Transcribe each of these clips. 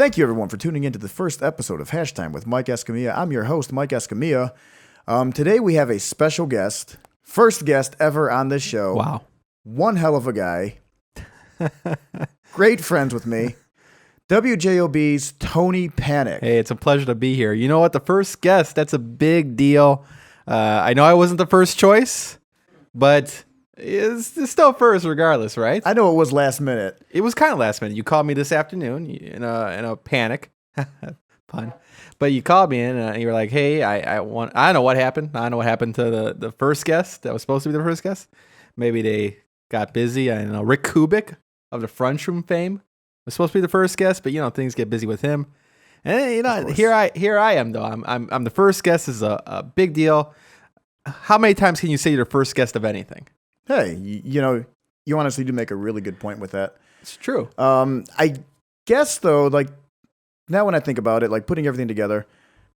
Thank you, everyone, for tuning in to the first episode of Hash Time with Mike Escamilla. I'm your host, Mike Escamilla. Today we have a special guest, first guest ever on this show. Wow. One hell of a guy. Great friends with me. WJOB's Tony Panek. Hey, it's a pleasure to be here. You know what? The first guest, that's a big deal. I know I wasn't the first choice, but it's still first regardless, right? I know it was last minute. It was kind of last minute. You called me this afternoon in a panic. Pun. But you called me in and you were like, hey, I don't know what happened. I don't know what happened to the first guest that was supposed to be the first guest. Maybe they got busy. I don't know. Rick Kubik of the Front Room fame was supposed to be the first guest, but things get busy with him. And here I am though. I'm the first guest. Is a big deal. How many times can you say you're the first guest of anything? Hey, you honestly do make a really good point with that. It's true. I guess though, like now when I think about it, like putting everything together,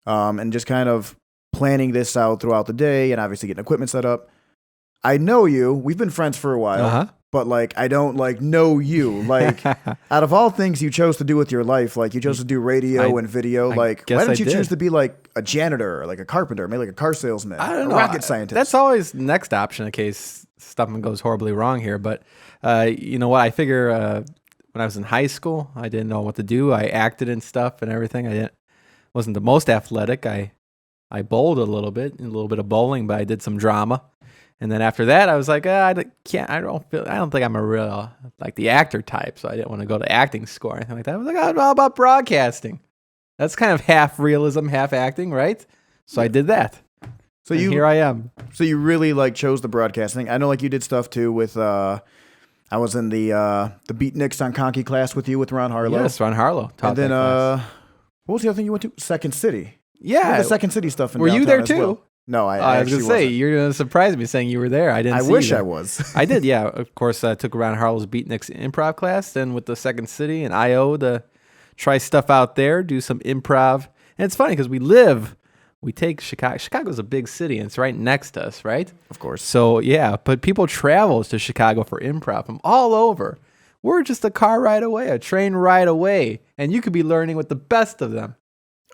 and just kind of planning this out throughout the day, and obviously getting equipment set up. I know you. We've been friends for a while, but like I don't like know you. Like out of all things you chose to do with your life, like you chose to do radio and video. Why didn't you choose to be like a janitor, or like a carpenter, maybe like a car salesman, I don't know. rocket scientist? That's always the next option in case something goes horribly wrong here. But you know what? I figure when I was in high school, I didn't know what to do. I acted and stuff and everything. Wasn't the most athletic. I bowled a little bit of bowling, but I did some drama. And then after that, I was like, I don't think I'm a real like the actor type, so I didn't want to go to acting school or anything like that. I was like, how about broadcasting? That's kind of half realism, half acting, right? So I did that. So here I am. So you really like chose the broadcasting. I know like you did stuff too with I was in the Beatniks on Conky class with you with Ron Harlow. Yes, Ron Harlow taught and then that class. What was the other thing you went to? Second City. Yeah, the Second City stuff in Were you there downtown too? as well. No, I was going to say, you're going to surprise me saying you were there. I didn't see you. I wish I was. I did, yeah. Of course, I took Ron Harlow's Beatniks improv class, then with the Second City and IO to try stuff out there, do some improv. And it's funny because we take Chicago. Chicago's a big city, and it's right next to us, right? Of course. So, yeah, but people travel to Chicago for improv from all over. We're just a car ride away, a train ride away, and you could be learning with the best of them.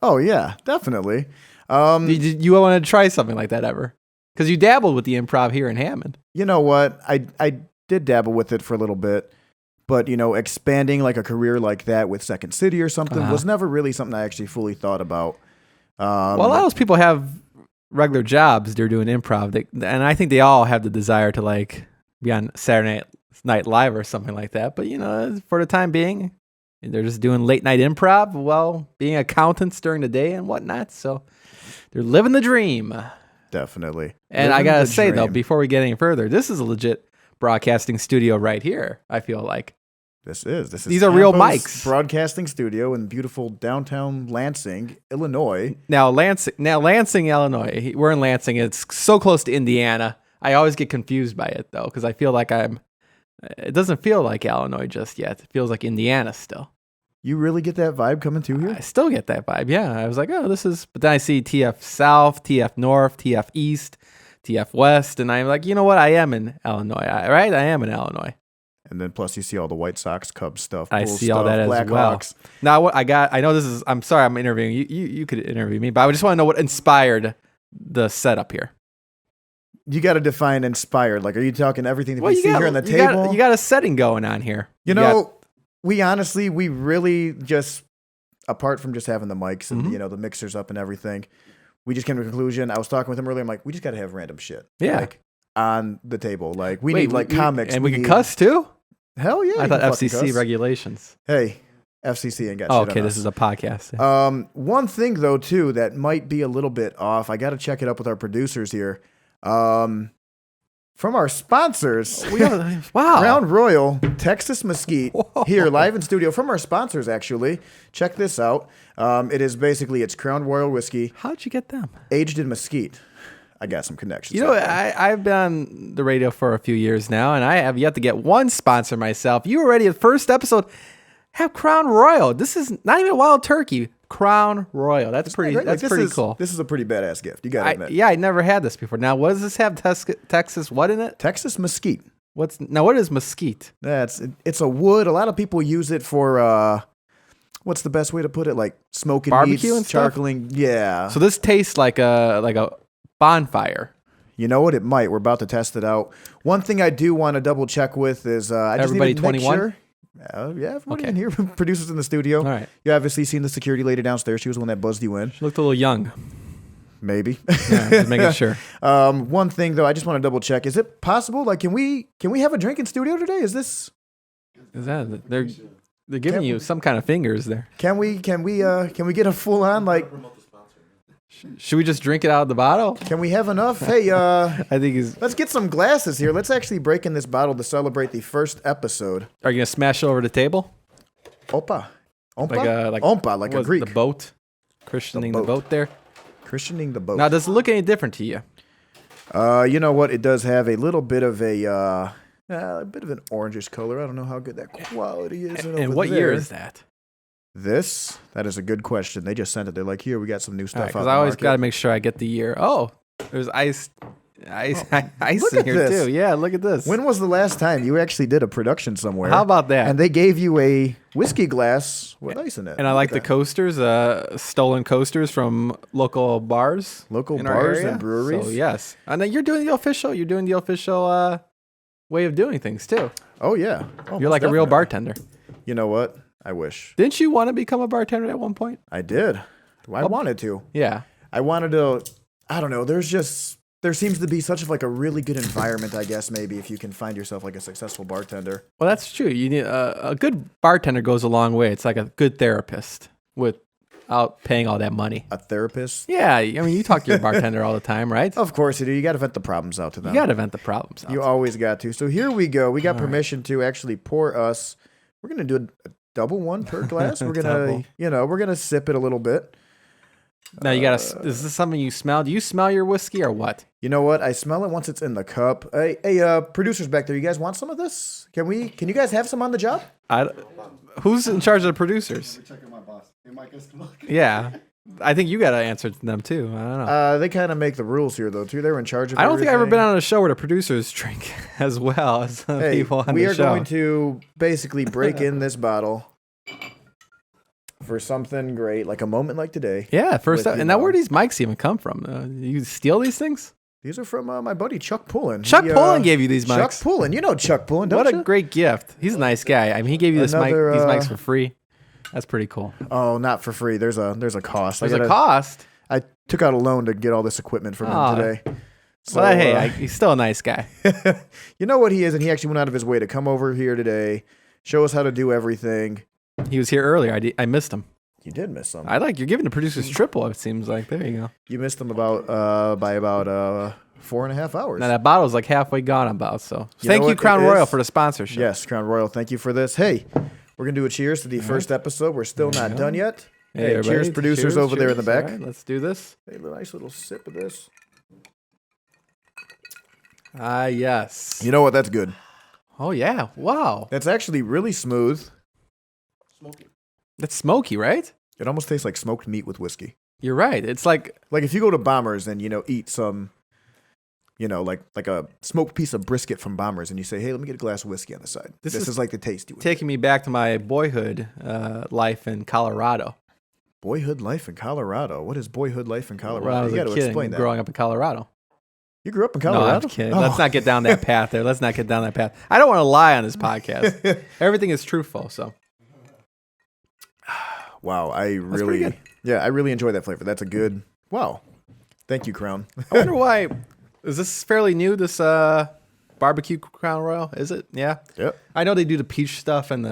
Oh, yeah, definitely. You want to try something like that ever? Because you dabbled with the improv here in Hammond. You know what? I did dabble with it for a little bit, but expanding like a career like that with Second City or something was never really something I actually fully thought about. Well, a lot of those people have regular jobs. They're doing improv, and I think they all have the desire to like be on Saturday Night Live or something like that. But for the time being, they're just doing late night improv while being accountants during the day and whatnot. So they're living the dream. Definitely. And I got to say, though, before we get any further, this is a legit broadcasting studio right here, I feel like. These are real mics. Broadcasting studio in beautiful downtown Lansing, Illinois. Now Lansing, Illinois. We're in Lansing. It's so close to Indiana. I always get confused by it, though, because I feel like it doesn't feel like Illinois just yet. It feels like Indiana still. You really get that vibe coming through here? I still get that vibe, yeah. I was like, but then I see TF South, TF North, TF East, TF West, and I'm like, you know what? I am in Illinois, right? I am in Illinois. And then plus you see all the White Sox, Cubs stuff, I Bulls see stuff, all that as well. Blackhawks. Now, what I know this is, I'm sorry I'm interviewing you. You could interview me, but I just want to know what inspired the setup here. You got to define inspired. Like, are you talking everything that we see here on the table? You got a setting going on here. We really just, apart from just having the mics and the mixers up and everything, we just came to a conclusion. I was talking with him earlier. I'm like, we just got to have random shit, like on the table. Like we need like comics, and we can cuss too. Hell yeah! I thought FCC regulations. Hey, FCC ain't got. Oh, shit okay, on this us. is a podcast. One thing though too that might be a little bit off. I got to check it up with our producers here. From our sponsors, wow. Crown Royal, Texas Mesquite, here live in studio. From our sponsors, actually. Check this out. It's Crown Royal whiskey. How'd you get them? Aged in mesquite. I got some connections. I've been on the radio for a few years now, and I have yet to get one sponsor myself. You already, the first episode, have Crown Royal. This is not even Wild Turkey. Crown Royal. That's pretty cool. This is a pretty badass gift. You got to admit. Yeah, I never had this before. Now, what does this have? Texas what in it? Texas Mesquite. What is mesquite? It's a wood. A lot of people use it for what's the best way to put it? Like smoking Barbecue meats, and stuff? charcoaling. Yeah. So this tastes like a bonfire. You know what? It might. We're about to test it out. One thing I do want to double check with is I just Everybody need to make 21? sure. Yeah, everybody Okay. in here, producers in the studio. All right. You obviously seen the security lady downstairs. She was the one that buzzed you in. She looked a little young. Maybe. Yeah, just making sure. One thing though, I just want to double check. Is it possible? Like, can we have a drink in studio today? Is this? Is that they're giving you some kind of fingers there? Can we get a full on like? Should we just drink it out of the bottle? Can we have enough? Hey, I think he's. let's get some glasses here. Let's actually break in this bottle to celebrate the first episode. Are you gonna smash it over the table? Opa. Ompa? Like Ompa, like what a was it, Greek. the boat, christening the boat. boat there. Christening the boat. Now, does it look any different to you? You know what? It does have a little bit of a bit of an orangish color. I don't know how good that quality is. And what year is that? That is a good question. They just sent it. They're like, here, we got some new stuff out. Because I always got to make sure I get the year. Oh, there's ice Look in here at this. too. Yeah, look at this. When was the last time you actually did a production somewhere? How about that? And they gave you a whiskey glass with ice in it. And I Look like at the that. coasters, stolen coasters from local bars, Local in our bars area. and breweries. So yes, and then you're doing the official way of doing things too. Oh yeah. Oh, You're most like a real definitely. bartender. You know what? I wish Didn't you want to become a bartender at one point? I did. I wanted to. Yeah. I wanted to. I don't know. There seems to be such of like a really good environment. I guess maybe if you can find yourself like a successful bartender. Well, that's true. You need a good bartender goes a long way. It's like a good therapist without paying all that money. A therapist. Yeah, I mean, you talk to your bartender all the time, right? Of course you do. You got to vent the problems out to them. You got to vent the problems out. You always got to. So here we go. We got All right. permission to actually pour us. We're gonna do a double one per glass. We're gonna, Double. we're gonna sip it a little bit. Now you got to. Is this something you smell? Do you smell your whiskey or what? You know what? I smell it once it's in the cup. Hey, producers back there, you guys want some of this? Can you guys have some on the job? Who's in charge of the producers? Checking my boss. Hey, Mike, Yeah, I think you got to answer to them too. I don't know. They kind of make the rules here though too. They're in charge of. I don't think I've ever been everything. on a show where the producers drink as well as the Hey, people on we the are show. going to basically break in this bottle for something great, like a moment like today. Yeah, first with, up. you And now know- where do these mics even come from? You steal these things? These are from my buddy Chuck Pullen. Chuck He, Pullen gave you these Chuck mics. Pullen, you know Chuck Pullen, don't What you? a great gift. He's a nice guy. I mean, he gave you these Another, mics for free. That's pretty cool. Oh, not for free. There's a cost. There's a cost. I took out a loan to get all this equipment from Oh. him today. So, Well, hey, he's still a nice guy. you know what he is, and he actually went out of his way to come over here today, show us how to do everything. He was here earlier. I missed him. You did miss some. You're giving the producers triple, it seems like. There you go. You missed them by about 4.5 hours. Now, that bottle's like halfway gone about, so. You know Thank you, what Crown it Royal, is? for the sponsorship. Yes, Crown Royal. Thank you for this. Hey, we're gonna do a cheers to the first episode. We're still There you not go. done yet. Hey, everybody. cheers, producers over there in the back. All right, let's do this. Hey, a nice little sip of this. Ah, yes. You know what? That's good. Oh, yeah. Wow. That's actually really smooth. That's smoky, right? It almost tastes like smoked meat with whiskey. You're right. It's like, Like if you go to Bombers and eat some, like a smoked piece of brisket from Bombers, and you say, "Hey, let me get a glass of whiskey on the side." This This is is like the taste you would. taking me back to my boyhood life in Colorado. Boyhood life in Colorado. What is boyhood life in Colorado? When I was You a got to kid explain that. growing up in Colorado. You grew up in No, Colorado? I'm kidding. Oh. Let's not get down that path there. Let's not get down that path. I don't want to lie on this podcast. Everything is truthful, so. Wow, I pretty really, good. I really enjoy that flavor. That's a good. Wow, thank you, Crown. I wonder why. Is this fairly new, this barbecue Crown Royal? Is it? Yeah. Yep. I know they do the peach stuff and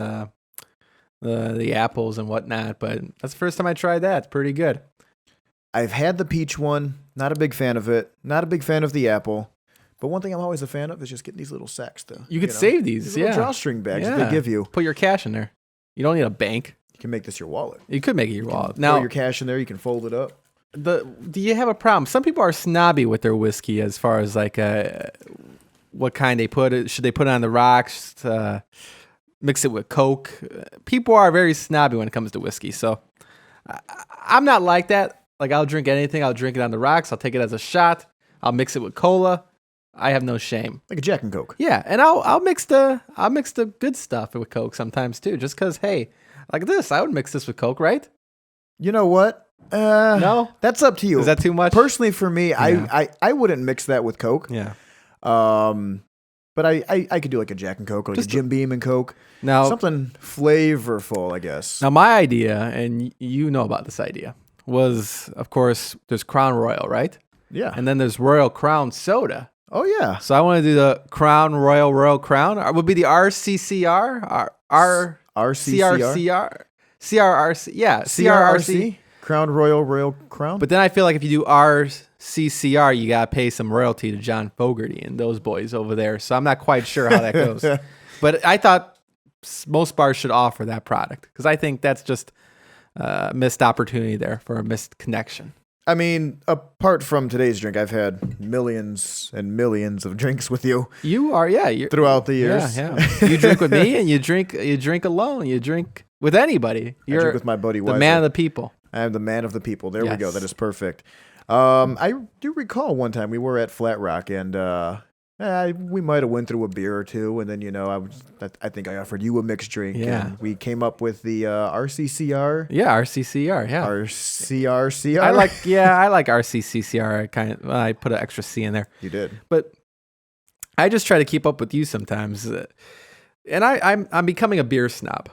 the apples and whatnot, but that's the first time I tried that. It's pretty good. I've had the peach one. Not a big fan of it. Not a big fan of the apple. But one thing I'm always a fan of is just getting these little sacks to. You could save these, little yeah. drawstring bags that Yeah. they give you. Put your cash in there. You don't need a bank. You can make this your wallet. You could make it your wallet. Throw Now, your cash in there. You can fold it up. do you have a problem? Some people are snobby with their whiskey as far as like what kind they put it. Should they put it on the rocks? Mix it with Coke? People are very snobby when it comes to whiskey. So I'm not like that. Like I'll drink anything. I'll drink it on the rocks. I'll take it as a shot. I'll mix it with cola. I have no shame. Like a Jack and Coke. Yeah, and I'll mix the good stuff with Coke sometimes too. Just because, hey, Like this, I would mix this with Coke, right? You know what? No? That's up to you. Is that too much? Personally, for me, Yeah. I wouldn't mix that with Coke. Yeah. But I could do like a Jack and Coke, or like Just a Jim Beam and Coke. Now, Something flavorful, I guess. now my idea, and you know about this idea, was, of course, there's Crown Royal, right? Yeah. And then there's Royal Crown Soda. Oh, yeah. So I want to do the Crown Royal Crown. Would be the RCCR? RCCR? CRRC. Yeah, CRRC. Crown Royal Crown? But then I feel like if you do RCCR, you got to pay some royalty to John Fogerty and those boys over there. So I'm not quite sure how that goes. But I thought most bars should offer that product because I think that's just a missed opportunity there for a missed connection. I mean, apart from today's drink, I've had millions and millions of drinks with you. You are, yeah. Throughout the years. Yeah. You drink with me and you drink alone. You drink with anybody. I drink with my buddy the Wesley. man of the people. I am the man of the people. There we go. Yes. That is perfect. I do recall one time we were at Flat Rock and we might have went through a beer or two, and then I think I offered you a mixed drink. Yeah. And we came up with the RCCR. Yeah, RCCR. Yeah, RCRCR. I like RCCR. I put an extra C in there. You did. But I just try to keep up with you sometimes, and I'm becoming a beer snob.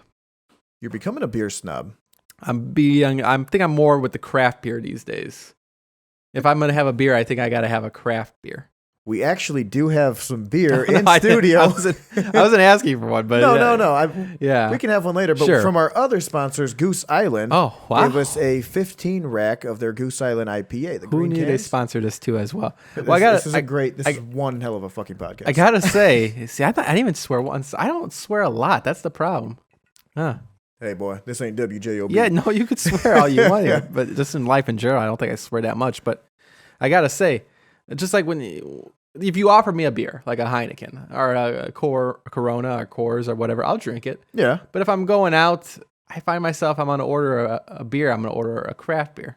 You're becoming a beer snob. I think I'm more with the craft beer these days. If I'm gonna have a beer, I think I gotta have a craft beer. We actually do have some beer No, in I didn't. studio. I wasn't asking for one, but No. Yeah, We can have one later. But Sure. from our other sponsors, Goose Island, Oh, wow. gave us a 15 rack of their Goose Island IPA. The Who green knew they cans. sponsored us too as well? This, Well, this is one hell of a fucking podcast. I gotta say, see, I didn't even swear once. I don't swear a lot. That's the problem. Huh. Hey, boy, this ain't WJOB. Yeah, no, you could swear all you want here, but just in life in general, I don't think I swear that much. But I gotta say, just like if you offer me a beer, like a Heineken or a Corona or Coors or whatever, I'll drink it. Yeah. But if I'm going out, I find myself I'm gonna order a beer. I'm gonna order a craft beer.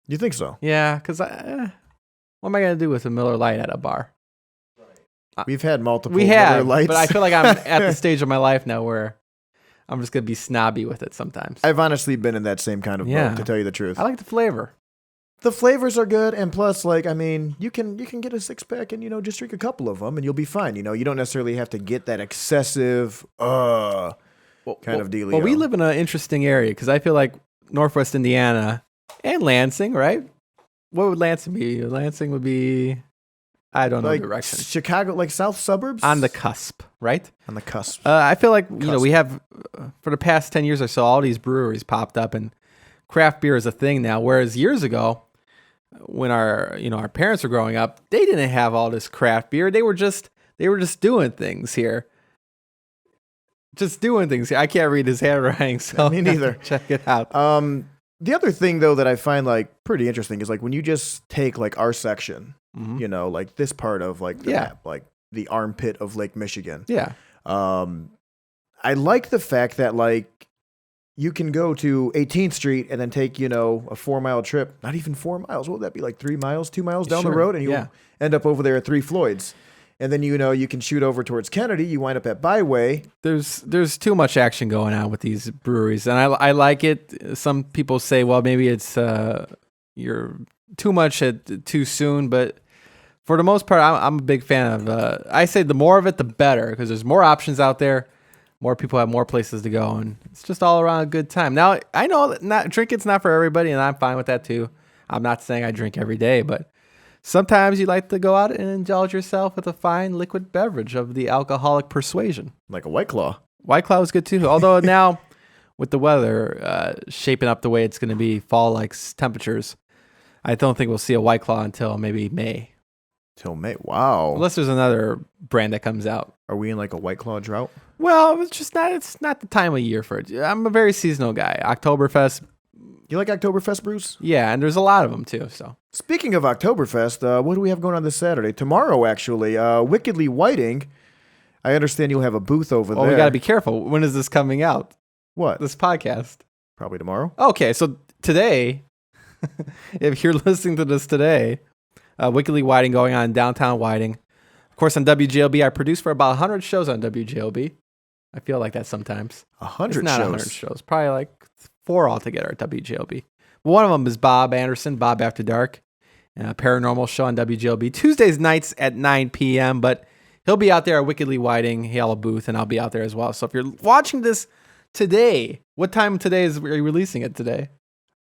You think so? Yeah, because what am I gonna do with a Miller Lite at a bar? We've had multiple We Miller have, Lights. but I feel like I'm at the stage of my life now where I'm just gonna be snobby with it sometimes. I've honestly been in that same kind of Yeah. boat, to tell you the truth. I like the flavor. The flavors are good, and plus, like, I mean, you can get a 6-pack and just drink a couple of them, and you'll be fine. You don't necessarily have to get that excessive kind of dealio. Well, we live in an interesting area because I feel like Northwest Indiana and Lansing, right? What would Lansing be? Lansing would be, I don't know like the direction. Chicago, like south suburbs, On the cusp, right? on the cusp. I feel like Cusp. we have for the past 10 years or so, all these breweries popped up, and craft beer is a thing now. Whereas years ago, when our parents were growing up, they didn't have all this craft beer. They were just doing things here. Just doing things here. I can't read his handwriting, so Me neither. Check it out. The other thing though that I find like pretty interesting is like when you just take like our section, Mhm. like this part of like the Yeah. map, like the armpit of Lake Michigan. Yeah. I like the fact that like you can go to 18th Street and then take, a 4-mile trip. Not even 4 miles. What would that be, like 3 miles, 2 miles down the Sure, road? And you yeah. end up over there at Three Floyds. And then, you can shoot over towards Kennedy. You wind up at Byway. There's too much action going on with these breweries, and I like it. Some people say, well, maybe it's you're too much at too soon, but for the most part, I'm a big fan of. I say the more of it, the better, because there's more options out there. More people have more places to go, and it's just all around a good time. Now, I know that drinking's not for everybody, and I'm fine with that too. I'm not saying I drink every day, but sometimes you like to go out and indulge yourself with a fine liquid beverage of the alcoholic persuasion. Like a White Claw. White Claw is good too. Although now, with the weather shaping up the way it's going to be, fall-like temperatures, I don't think we'll see a White Claw until maybe May. Till May. Wow. Unless there's another brand that comes out. Are we in like a White Claw drought? Well, it's not the time of year for it. I'm a very seasonal guy. Oktoberfest, You like Oktoberfest, Bruce? yeah, and there's a lot of them too. So Speaking of Oktoberfest, what do we have going on this Saturday? Tomorrow, actually. Wickedly Whiting. I understand you'll have a booth over well, there. we got to be careful. When is this coming out? What? This podcast. Probably tomorrow. Okay, so today, if you're listening to this today, Wickedly Whiting going on in downtown Whiting. Of course, on WJLB, I produce for about 100 shows on WJLB. I feel like that sometimes. 100 It's not shows. 100 shows. Probably like 4 altogether at WGLB. One of them is Bob Anderson, Bob After Dark, paranormal show on WGLB. Tuesdays nights at 9 p.m., but he'll be out there at Wickedly Whiting. He have a booth, and I'll be out there as well. So if you're watching this today, what time today are you releasing it today?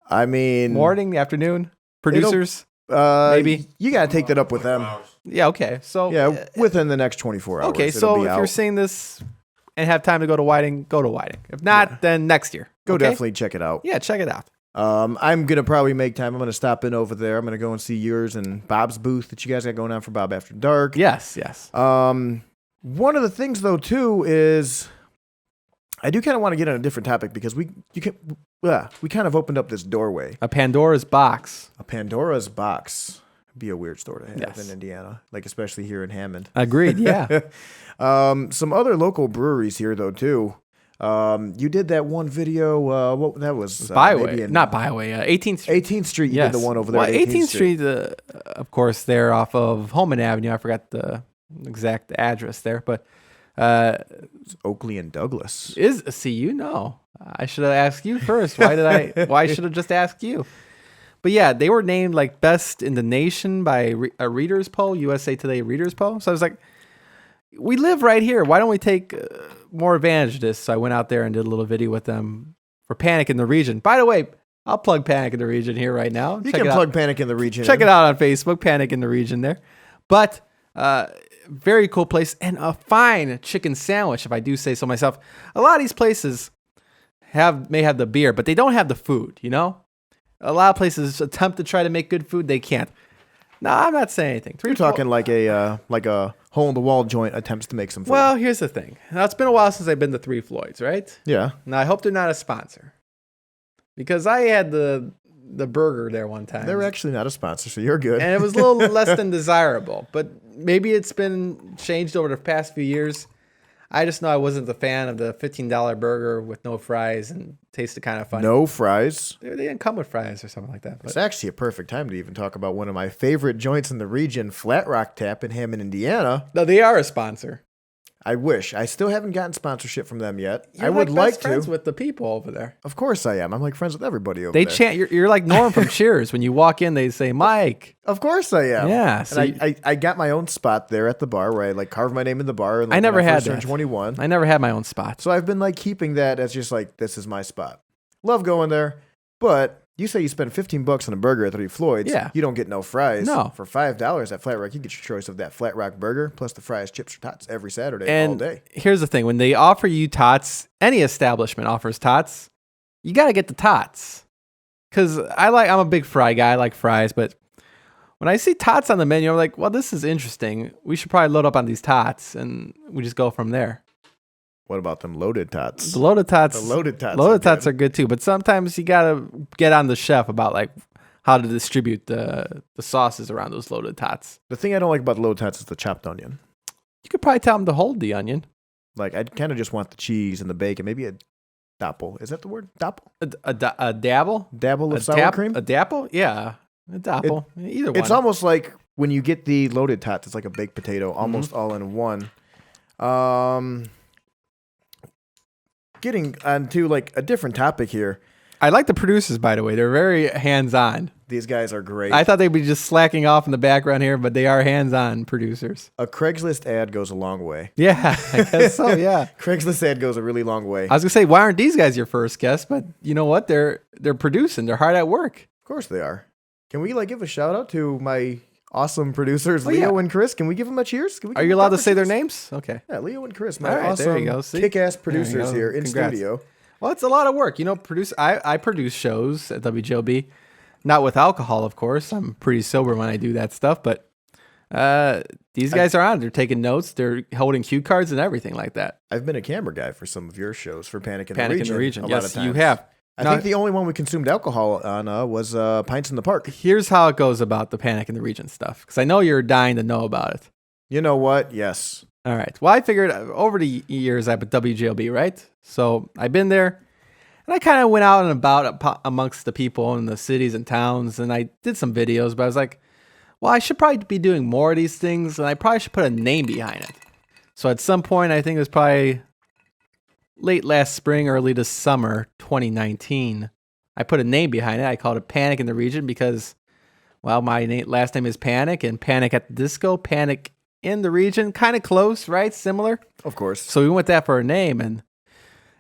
I mean, Morning, afternoon? Producers? maybe. You got to take that up with them. Yeah, okay. So Yeah, within the next 24 hours. okay, it'll so be if out. you're seeing this and have time to go to Whiting, go to Whiting. If not, then next year. Go okay? definitely check it out. Yeah, check it out. I'm going to probably make time. I'm going to stop in over there. I'm going to go and see yours and Bob's booth that you guys got going on for Bob After Dark. Yes. One of the things, though, too, is I do kind of want to get on a different topic because we kind of opened up this doorway. A Pandora's box. A Pandora's box. Be a weird store to have Yes. in Indiana, like especially here in Hammond. Agreed, yeah. Some other local breweries here, though, too. You did that one video. What that was? Byway. Not Byway. 18th Street. 18th Street. You Yes. did the one over there. Well, at 18th Street, of course, there off of Holman Avenue. I forgot the exact address there, but It's Oakley and Douglas. I should have asked you first. Why should have just asked you? But yeah, they were named like best in the nation by a readers poll, USA Today readers poll. So I was like, we live right here. Why don't we take more advantage of this? So I went out there and did a little video with them for Panic in the Region. By the way, I'll plug Panic in the Region here right now. You can plug Panic in the Region. Check it out on Facebook, Panic in the Region there. But very cool place and a fine chicken sandwich, if I do say so myself. A lot of these places may have the beer, but they don't have the food, you know? A lot of places attempt to try to make good food. They can't. No, I'm not saying anything. You're talking like a hole in the wall joint attempts to make some food. Well, here's the thing. Now, it's been a while since I've been to Three Floyds, right? Yeah. Now, I hope they're not a sponsor. Because I had the burger there one time. They're actually not a sponsor, so you're good. And it was a little less than desirable. But maybe it's been changed over the past few years. I just know I wasn't a fan of the $15 burger with no fries and tasted kind of funny. No fries. They didn't come with fries or something like that. But It's actually a perfect time to even talk about one of my favorite joints in the region, Flat Rock Tap in Hammond, Indiana. no, they are a sponsor. I wish. I still haven't gotten sponsorship from them yet. You're I would like like best friends to. with the people over there. Of course I am. I'm like friends with everybody over They there. chant. You're like Norm from Cheers. When you walk in, they say Mike. Of course I am. Yeah, And so I got my own spot there at the bar where I like carve my name in the bar. And, I never when had first turned that. 21. I never had my own spot. So I've been like keeping that as just like, this is my spot. Love going there. But you say you spend $15 on a burger at Three Floyds. Yeah. You don't get no fries. No. For $5 at Flat Rock, you get your choice of that Flat Rock burger plus the fries, chips, or tots every Saturday all And day. here's the thing: when they offer you tots, any establishment offers tots, you got to get the tots. Because I'm a big fry guy. I like fries, but when I see tots on the menu, I'm like, well, this is interesting. We should probably load up on these tots, and we just go from there. What about them loaded tots? The loaded tots. The loaded tots. Loaded tots are good too, but sometimes you gotta get on the chef about like how to distribute the sauces around those loaded tots. The thing I don't like about the loaded tots is the chopped onion. You could probably tell them to hold the onion. Like, I kind of just want the cheese and the bacon. Maybe a dapple. Is that the word? Dapple? A dabble? Dabble of sour cream? A dapple? Yeah. A dapple. Either one. It's almost like when you get the loaded tots, it's like a baked potato, almost all in one. Getting onto like a different topic here. I like the producers, by the way. They're very hands-on. These guys are great. I thought they'd be just slacking off in the background here, but they are hands-on producers. A Craigslist ad goes a long way. Yeah, I guess so, yeah. Craigslist ad goes a really long way. I was going to say, why aren't these guys your first guests? But you know what? They're producing. They're hard at work. Of course they are. Can we like give a shout out to my awesome producers, Oh, Leo yeah. and Chris? Can we give them a cheers? Can we Are give you them allowed to proper say their cheers? names? Okay. Yeah, Leo and Chris, my All right, there you awesome go. See? kick-ass There you producers go. here in Congrats. studio. Well, it's a lot of work. You know, I produce shows at WGLB. Not with alcohol, of course. I'm pretty sober when I do that stuff, but these guys are on. They're taking notes. They're holding cue cards and everything like that. I've been a camera guy for some of your shows for Panic in Panic the in Region. the Region. A lot of Yes, times. you have. I Now, think the only one we consumed alcohol on was Pints in the Park. here's how it goes about the Panic in the Region stuff, because I know you're dying to know about it. You know what? Yes. All right. Well, I figured over the years I've been WGLB, right? So I've been there, and I kind of went out and about amongst the people in the cities and towns, and I did some videos, but I was like, well, I should probably be doing more of these things, and I probably should put a name behind it. So at some point, I think it was probably late last spring, early this summer, 2019. I put a name behind it. I called it Panic in the Region because, well, my last name is Panek, and Panic at the Disco, Panic in the Region, kind of close, right? Similar. Of course. So we went that for a name, and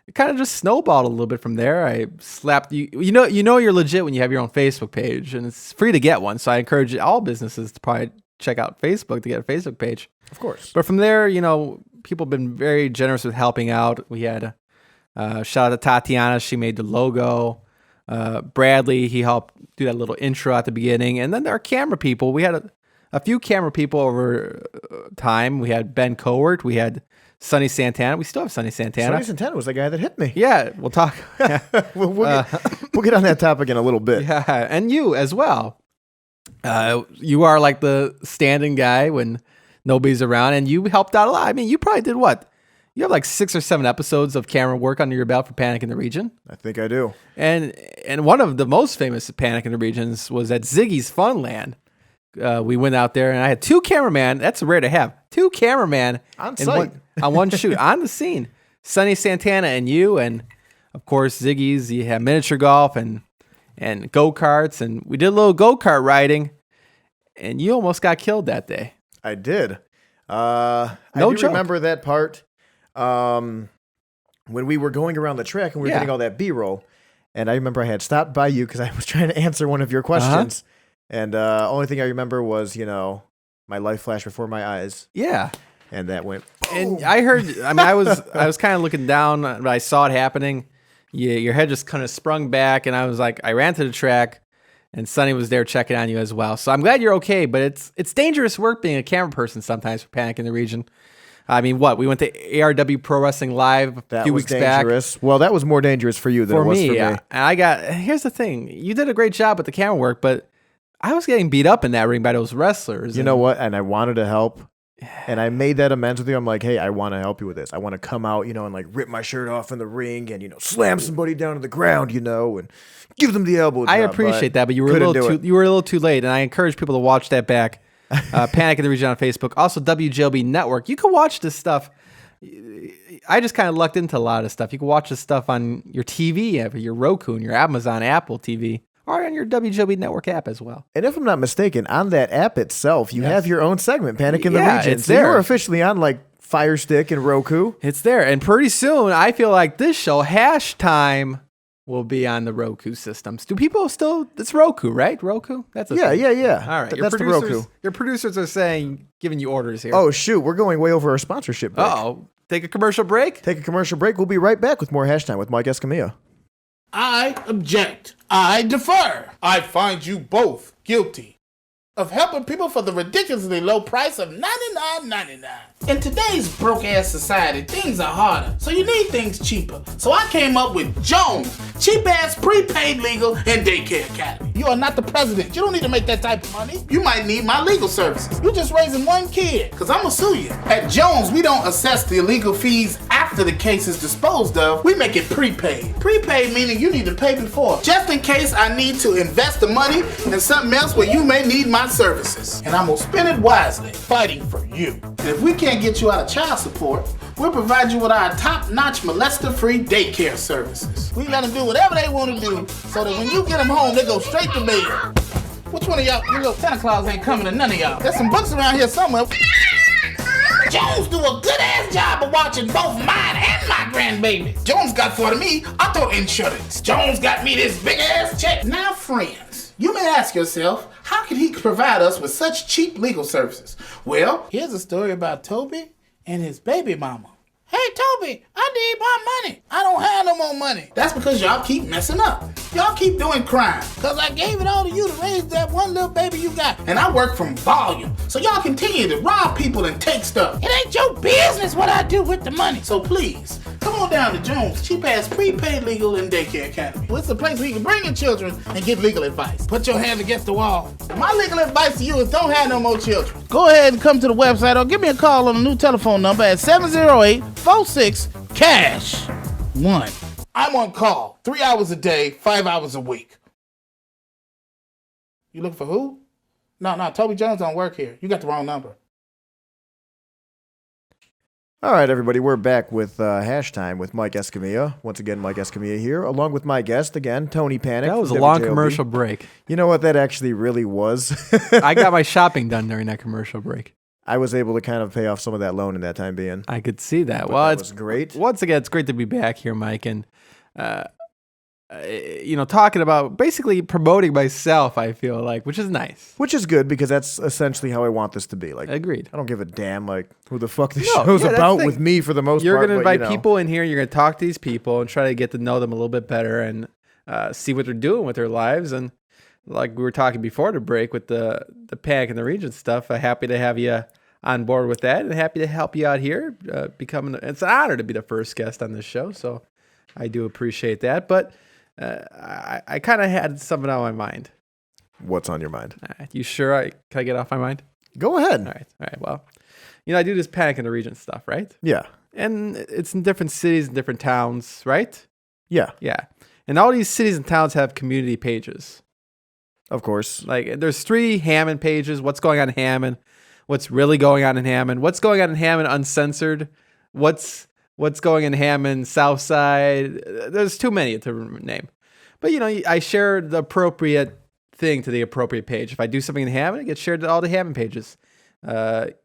it kind of just snowballed a little bit from there. I slapped you. You know you're legit when you have your own Facebook page, and it's free to get one. So I encourage all businesses to probably check out Facebook to get a Facebook page. Of course. But from there, people have been very generous with helping out. We had shout out to Tatiana. She made the logo. Bradley, he helped do that little intro at the beginning. And then our camera people. We had a few camera people over time. We had Ben Cowart. We had Sonny Santana. We still have Sonny Santana. Sonny Santana was the guy that hit me. Yeah, we'll talk. We'll get on that topic in a little bit. Yeah, and you as well. You are like the standing guy when nobody's around, and you helped out a lot. I mean, you probably did what? You have like 6 or 7 episodes of camera work under your belt for Panic in the Region. I think I do. And one of the most famous Panic in the Regions was at Ziggy's Funland. We went out there, and I had 2 cameramen. That's rare to have. 2 cameramen on site. On one shoot, on the scene. Sonny Santana and you, and of course Ziggy's. You had miniature golf and go-karts, and we did a little go-kart riding, and you almost got killed that day. I did. No I do joke. remember that part when we were going around the track and we were getting all that B-roll. And I remember I had stopped by you because I was trying to answer one of your questions. And only thing I remember was, my life flashed before my eyes. Yeah. And that went. And I heard, I was kind of looking down, but I saw it happening. Your head just kind of sprung back, and I was like, I ran to the track, and Sonny was there checking on you as well. So I'm glad you're okay, but it's dangerous work being a camera person sometimes for Panic in the Region. I mean, we went to ARW Pro Wrestling Live a few weeks dangerous. back. Well, that was more dangerous for you than it was for me. And here's the thing. You did a great job with the camera work, but I was getting beat up in that ring by those wrestlers. You know what? And I wanted to help. And I made that amends with you. I'm like, hey, I want to help you with this. I want to come out, and like rip my shirt off in the ring and, slam somebody down to the ground, and give them the elbow drop. I appreciate that, but you were a little too late. And I encourage people to watch that back. Panic in the Region on Facebook. Also, WJLB Network. You can watch this stuff. I just kind of lucked into a lot of stuff. You can watch this stuff on your TV, your Roku, and your Amazon Apple TV. Or on your WJLB Network app as well. And if I'm not mistaken, on that app itself, you have your own segment, Panic in the Region. It's there. You're officially on like Fire Stick and Roku. It's there. And pretty soon, I feel like this show, Hash Time, will be on the Roku systems. Do people still, it's Roku, right? Roku? That's a thing. Yeah. All right. That's the Roku. Your producers are giving you orders here. Oh, shoot. We're going way over our sponsorship break. Uh-oh. Take a commercial break? Take a commercial break. We'll be right back with more Hash Time with Mike Escamilla. I object. I defer. I find you both guilty of helping people for the ridiculously low price of $99.99. In today's broke-ass society, things are harder, so you need things cheaper. So I came up with Jones, cheap-ass prepaid legal and daycare academy. You are not the president. You don't need to make that type of money. You might need my legal services. You're just raising one kid, because I'm going to sue you. At Jones, we don't assess the legal fees after the case is disposed of. We make it prepaid. Prepaid meaning you need to pay before, just in case I need to invest the money in something else where you may need my services. And I'm going to spend it wisely, fighting for you. And if we can't get you out of child support, we'll provide you with our top-notch molester-free daycare services. We let them do whatever they want to do, so that when you get them home, they go straight to bed. Which one of y'all, you little Santa Claus ain't coming to none of y'all. There's some books around here somewhere. Jones do a good-ass job of watching both mine and my grandbabies. Jones got for me auto insurance. Jones got me this big-ass check. Now, friends, you may ask yourself, how can he provide us with such cheap legal services? Well, here's a story about Toby and his baby mama. Hey, Toby, I need my money. I don't have no more money. That's because y'all keep messing up. Y'all keep doing crime. Because I gave it all to you to raise that one little baby you got. And I work from volume. So y'all continue to rob people and take stuff. It ain't your business what I do with the money. So please, come on down to Jones, cheap-ass prepaid legal and daycare academy. Well, it's a place where you can bring your children and get legal advice. Put your hand against the wall. My legal advice to you is don't have no more children. Go ahead and come to the website or give me a call on the new telephone number at 708-46-CASH-1. I'm on call 3 hours a day, 5 hours a week. You looking for who? No, Toby Jones don't work here. You got the wrong number. All right, everybody, we're back with Hash Time with Mike Escamilla. Once again, Mike Escamilla here, along with my guest again, Tony Panek. That was a from long WJLB. commercial break. You know what? That actually really was. I got my shopping done during that commercial break. I was able to kind of pay off some of that loan in that time being. I could see that. But Well, that was great. Once again, it's great to be back here, Mike, and talking about basically promoting myself. I feel like, which is nice. Which is good because that's essentially how I want this to be. Like, Agreed. I don't give a damn like who the fuck this No, show's yeah, that's about the thing. with me for the most You're part. going to but, invite people in here. You're going to talk to these people and try to get to know them a little bit better and see what they're doing with their lives. And like we were talking before the break with the Panek and the Region stuff, happy to have you on board with that and happy to help you out here. It's an honor to be the first guest on this show, so I do appreciate that. But I kind of had something on my mind. What's on your mind? You sure? Can I get off my mind? Go ahead. All right. Well, I do this Panek and the Region stuff, right? Yeah. And it's in different cities and different towns, right? Yeah. Yeah. And all these cities and towns have community pages. Of course. Like there's 3 Hammond pages. What's going on in Hammond? What's really going on in Hammond? What's going on in Hammond uncensored? What's going in Hammond Southside? There's too many to name. But I share the appropriate thing to the appropriate page. If I do something in Hammond, it gets shared to all the Hammond pages.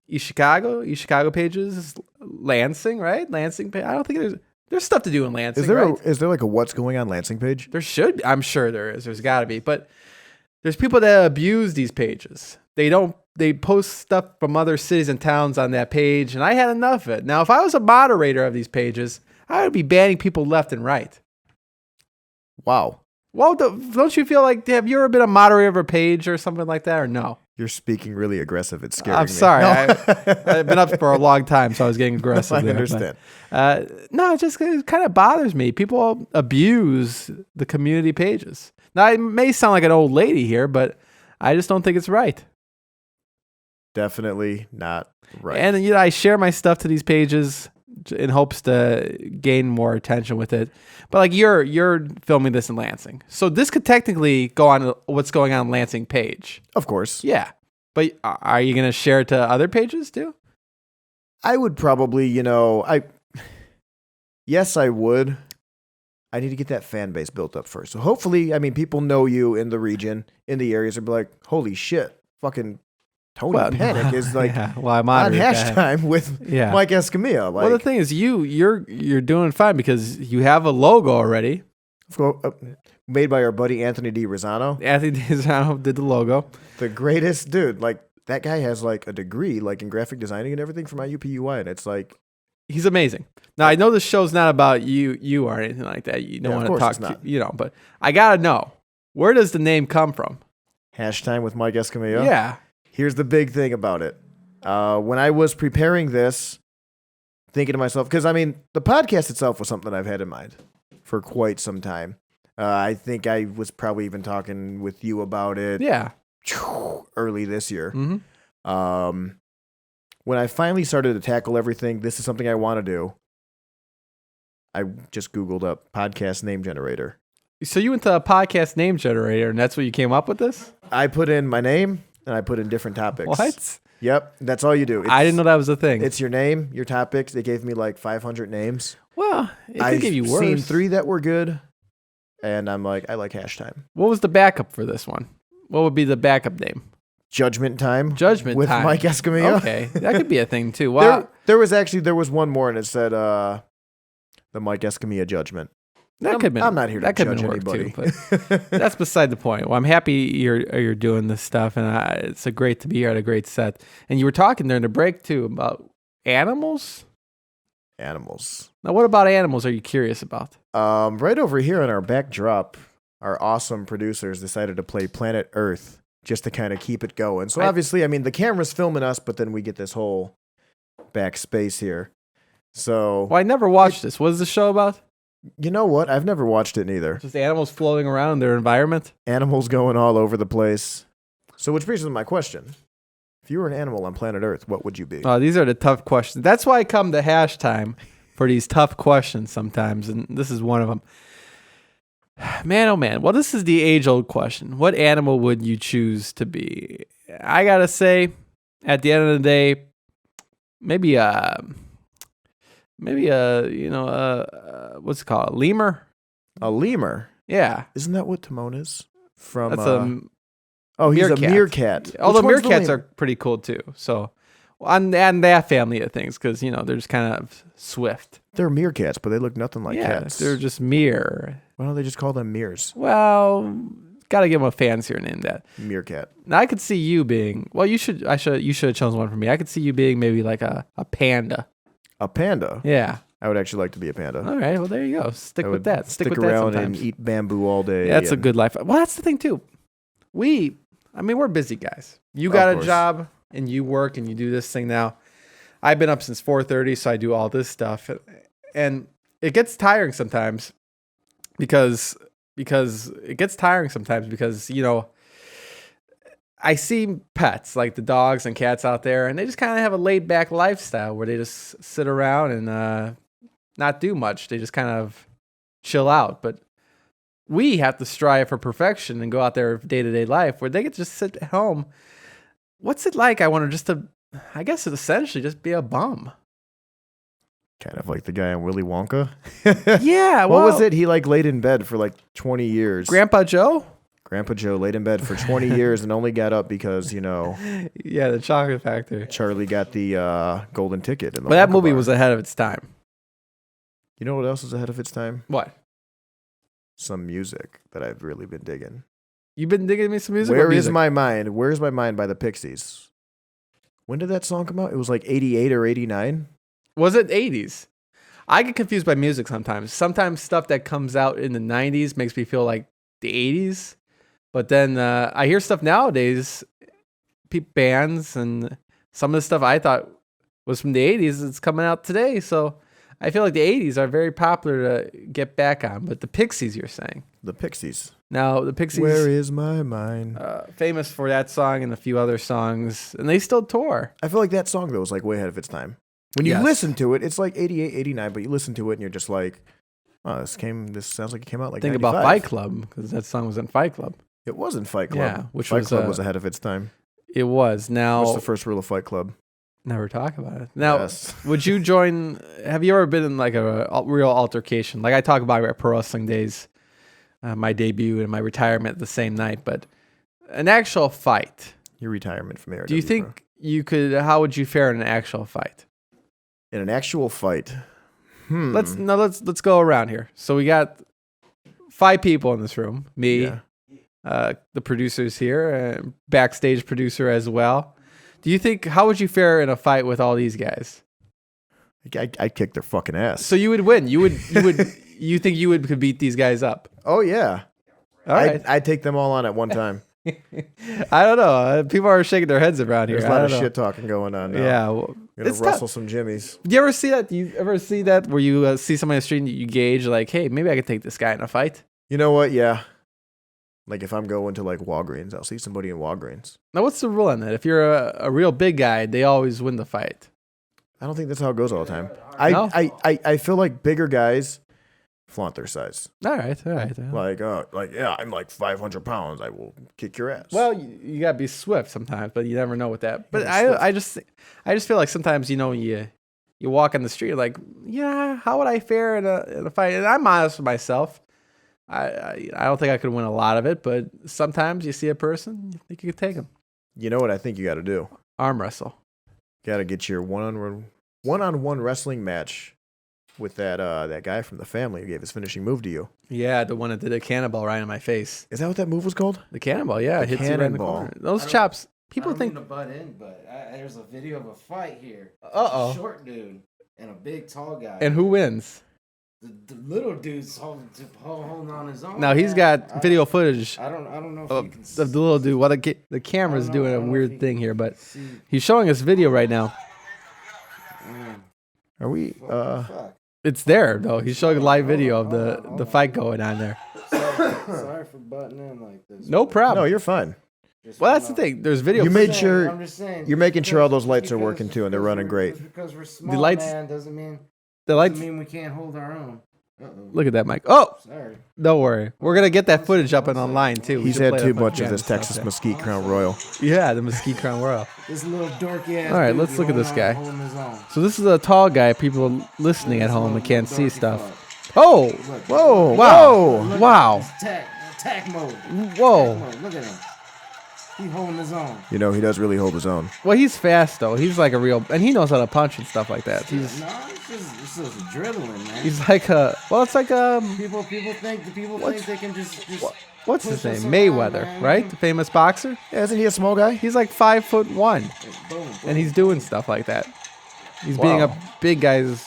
East Chicago pages, Lansing, right? Lansing. I don't think there's stuff to do in Lansing. Is there like a what's going on Lansing page? There should be. I'm sure there is. There's got to be. But there's people that abuse these pages. They post stuff from other cities and towns on that page, and I had enough of it. Now, if I was a moderator of these pages, I would be banning people left and right. Wow. Well, don't you feel like, have you ever been a moderator of a page or something like that, or no? You're speaking really aggressive. It's scaring me. I'm sorry. No. I've been up for a long time, so I was getting aggressive. I there, understand. No, it kind of bothers me. People abuse the community pages. Now, I may sound like an old lady here, but I just don't think it's right. Definitely not right. And I share my stuff to these pages in hopes to gain more attention with it. But like you're filming this in Lansing, so this could technically go on what's going on in Lansing page. Of course. Yeah, but are you gonna share it to other pages too? I would probably, yes, I would. I need to get that fan base built up first. So hopefully, people know you in the region, in the areas, and be like, holy shit, fucking Tony Panek is like I'm on Hash Time with Mike Escamilla. Like, well, the thing is, you're doing fine because you have a logo already. Made by our buddy Anthony D. Rosano. Anthony D. Rosano did the logo. The greatest dude. Like, that guy has like a degree like in graphic designing and everything from IUPUI, and it's like, he's amazing. Now I know this show's not about you or anything like that. You don't want to talk to, but I gotta know, where does the name come from? Hash Time with Mike Escamilla. Yeah. Here's the big thing about it. When I was preparing this, thinking to myself, because the podcast itself was something I've had in mind for quite some time. I think I was probably even talking with you about it. Yeah. Early this year. Mm-hmm. When I finally started to tackle everything, this is something I want to do. I just Googled up podcast name generator. So you went to a podcast name generator, and that's what you came up with this? I put in my name, and I put in different topics. What? Yep, that's all you do. I didn't know that was a thing. It's your name, your topics. They gave me like 500 names. Well, it could give you worse. I've seen 3 that were good, and I'm like, I like Hash Time. What was the backup for this one? What would be the backup name? Judgment Time. Judgment with Time. Mike Escamilla. Okay, that could be a thing too. Wow. There was one more, and it said the Mike Escamilla Judgment. I'm not here to judge anybody. Too, but that's beside the point. Well, I'm happy you're doing this stuff, and it's great to be here at a great set. And you were talking during the break too about animals. Animals. Now, what about animals are you curious about? Right over here on our backdrop, our awesome producers decided to play Planet Earth just to kind of keep it going. So obviously, the camera's filming us, but then we get this whole back space here. So, well, I never watched this. What is the show about? You know what? I've never watched it neither. Just animals floating around in their environment? Animals going all over the place. So which brings me to my question. If you were an animal on planet Earth, what would you be? Oh, these are the tough questions. That's why I come to Hash Time for these tough questions sometimes, and this is one of them. Man, oh man. Well, this is the age-old question. What animal would you choose to be? I gotta say, at the end of the day, maybe maybe a what's it called? A lemur? A lemur. Yeah. Isn't that what Timon is? From That's a oh, he's meerkat. a meerkat. Although Which one's the meerkats lemur? are pretty cool too. So on that family of things, because they're just kind of swift. They're meerkats, but they look nothing like cats. They're just mere. Why don't they just call them meers? Well, gotta give them a fancier name that. Meerkat. Now I could see you being. Well, you should have chosen one for me. I could see you being maybe like a panda. A panda. Yeah. I would actually like to be a panda. All right. Well, there you go. Stick I with would that. Stick with around that and sometimes. eat bamboo all day. Yeah, that's a and- good life. Well, that's the thing too. We're busy guys. You got a course. job and you work and you do this thing now. I've been up since 4:30, so I do all this stuff, and it gets tiring sometimes because I see pets like the dogs and cats out there, and they just kind of have a laid back lifestyle where they just sit around and not do much. They just kind of chill out, but we have to strive for perfection and go out there day to day life where they get to just sit at home. What's it like? I guess it's essentially just be a bum. Kind of like the guy on Willy Wonka. Yeah. What was it? He laid in bed for 20 years. Grandpa Joe? Grandpa Joe laid in bed for 20 years and only got up because, Yeah, the Chocolate Factory. Charlie got the golden ticket. In the But that Wonka movie bar. was ahead of its time. You know what else is ahead of its time? What? Some music that I've really been digging. You've been digging me some music? Where What is music? My Mind? Where's My Mind by the Pixies? When did that song come out? It was 88 or 89. Was it 80s? I get confused by music sometimes. Sometimes stuff that comes out in the 90s makes me feel like the 80s. But then I hear stuff nowadays, bands, and some of the stuff I thought was from the 80s, it's coming out today. So I feel like the 80s are very popular to get back on. But the Pixies, you're saying? The Pixies. Now, the Pixies, Where is my mind? famous for that song and a few other songs, and they still tour. I feel like that song, though, was way ahead of its time. When you Yes. listen to it, it's 88, 89, but you listen to it and you're just like, oh, this sounds like it came out Think 95. about Fight Club, because that song was in Fight Club. It wasn't Fight Club. Yeah, which Fight was, Club was ahead of its time. It was. Now, What's the first rule of Fight Club? never talk about it. Now, Yes. would you join? Have you ever been in a real altercation? Like I talk about at Pro Wrestling Days, my debut and my retirement the same night, but an actual fight. Your retirement from ARW. Do you think you could? How would you fare in an actual fight? in an actual fight? Let's go around here. So we got 5 people in this room. Me, Yeah. the producers here, backstage producer as well. Do you think how would you fare in a fight with all these guys? I'd kick their fucking ass. So you would win. You think you could beat these guys up? Oh yeah. All right. I'd take them all on at one time. I don't know. People are shaking their heads around here. There's a lot of shit talking going on now. Yeah. Well, Gonna it's rustle tough. some jimmies. Do you ever see that? Do you ever see that where you see somebody on the street and you gauge like, hey, maybe I could take this guy in a fight? You know what? Yeah. Like if I'm going to Walgreens, I'll see somebody in Walgreens. Now, what's the rule on that? If you're a real big guy, they always win the fight. I don't think that's how it goes all the time. No? I feel like bigger guys flaunt their size. All right. Yeah, I'm 500 pounds. I will kick your ass. Well, you gotta be swift sometimes, but you never know with that. But Yeah, I just feel like sometimes you walk on the street like, yeah, how would I fare in a fight? And I'm honest with myself. I don't think I could win a lot of it, but sometimes you see a person, you think you could take them. You know what I think you got to do? Arm wrestle. Got to get your one-on-one wrestling match with that guy from the family who gave his finishing move to you. Yeah, the one that did a cannonball right in my face. Is that what that move was called? The cannonball, yeah, The hits you right in the cannonball. corner. Those chops. People I don't think. mean to butt in, but there's a video of a fight here. Uh-oh. A short dude and a big tall guy. And who wins? The little dude's holding on his own. Now he's man. got video footage I don't know if of you can the little dude. Well, the camera's I don't know- doing I a don't know if weird you thing can here, but see. he's showing us video right now. Are we? Fuck. It's there though. He's showing a live video of the fight going on there. Sorry for butting in like this. No problem. No, you're fine. Well, that's the thing. There's video. You made sure. I'm just saying. You're making sure all those lights are because- working too, and they're running great. Just because we're small, lights- man, doesn't mean the lights. we can't hold our own. Look at that, Mike. Oh, Sorry. don't worry. We're going to get that footage up and online, too. We He's should had play too that for much of fans this and stuff, Texas yeah. Mesquite Crown Royal. Yeah, the Mesquite Crown Royal. This little dorky ass. All right, dude let's look at this guy. holding his own. So this is a tall guy. People listening at home that can't see Dorky stuff. fuck. Oh, Whoa, Wow. whoa. Look, Wow. it's attack mode. Whoa. Attack mode. Look at him. He holding his own. You know, he does really hold his own. Well, he's fast, though. He's like a real... And he knows how to punch and stuff like that. No, it's just adrenaline, man. He's like a... Well, it's like People think they can just what's push his name? us around, Mayweather, man. right? The famous boxer. Yeah, isn't he a small guy? He's like 5'1", Boom, and he's doing stuff like that. He's beating up big guys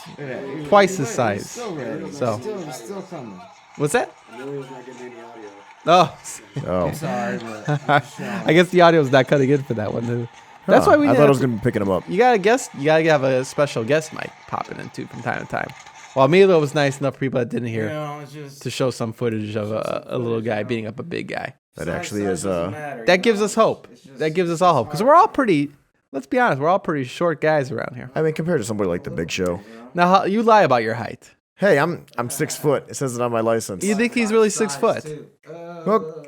twice his size. Still ready. So- Still coming. What's that? Oh, Oh. Sorry, but I guess the audio's not cutting in for that one. Dude. That's why we. I didn't thought I was have- going to be picking him up. You gotta guess. You gotta have a special guest mic popping in too from time to time. Well, Milo was nice enough for people that didn't hear it's just to show some footage of a little guy beating up a big guy. That actually is, That gives us hope. That gives us all hope because we're all pretty. Let's be honest, we're all pretty short guys around here. I mean, compared to somebody like the Big Show. Now, you lie about your height. Hey, I'm 6 foot. It says it on my license. You think he's really 6 foot? Well,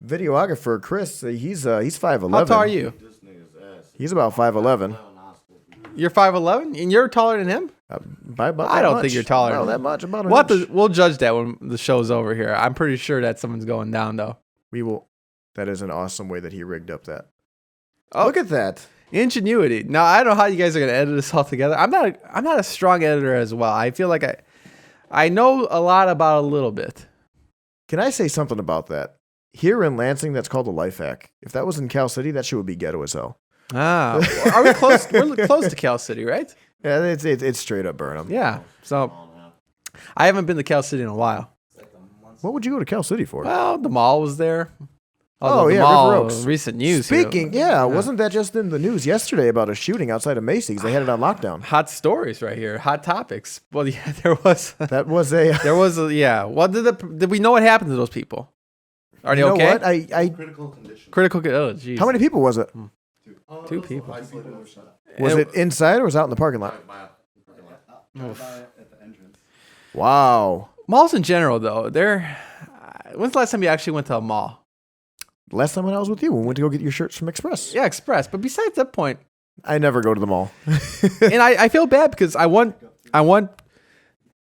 videographer Chris, he's 5'11". How tall are you? He's about 5'11". You're 5'11", and you're taller than him. By about I that don't much. think you're taller About than that him. much. About an We'll, inch. we'll judge that when the show's over here. I'm pretty sure that someone's going down though. We will. That is an awesome way that he rigged up that. Oh. Look at that. Ingenuity. Now I don't know how you guys are gonna edit this all together. I'm not a strong editor as well. I feel like I know a lot about a little bit. Can I say something about that? Here in Lansing, that's called a life hack. If that was in Cal City, that shit would be ghetto as hell. Ah, are we close? We're close to Cal City, right? Yeah, it's straight up Burnham. Yeah. So I haven't been to Cal City in a while. What would you go to Cal City for? Well, the mall was there. Oh, the yeah, mall, River Oaks. recent news. here. Speaking, wasn't that just in the news yesterday about a shooting outside of Macy's? They had it on lockdown. Hot stories right here. Hot topics. Well, yeah, there was. That was a. There was a, yeah. Well, did we know what happened to those people? Are they You know okay? what? I Critical. Oh, jeez. how many people was it? 2 people. Was it inside or was it out in the parking lot? Wow. Malls in general, though, they're. When's the last time you actually went to a mall? Last time when I was with you, we went to go get your shirts from Express. Yeah, Express. But besides that point, I never go to the mall. and I feel bad because I want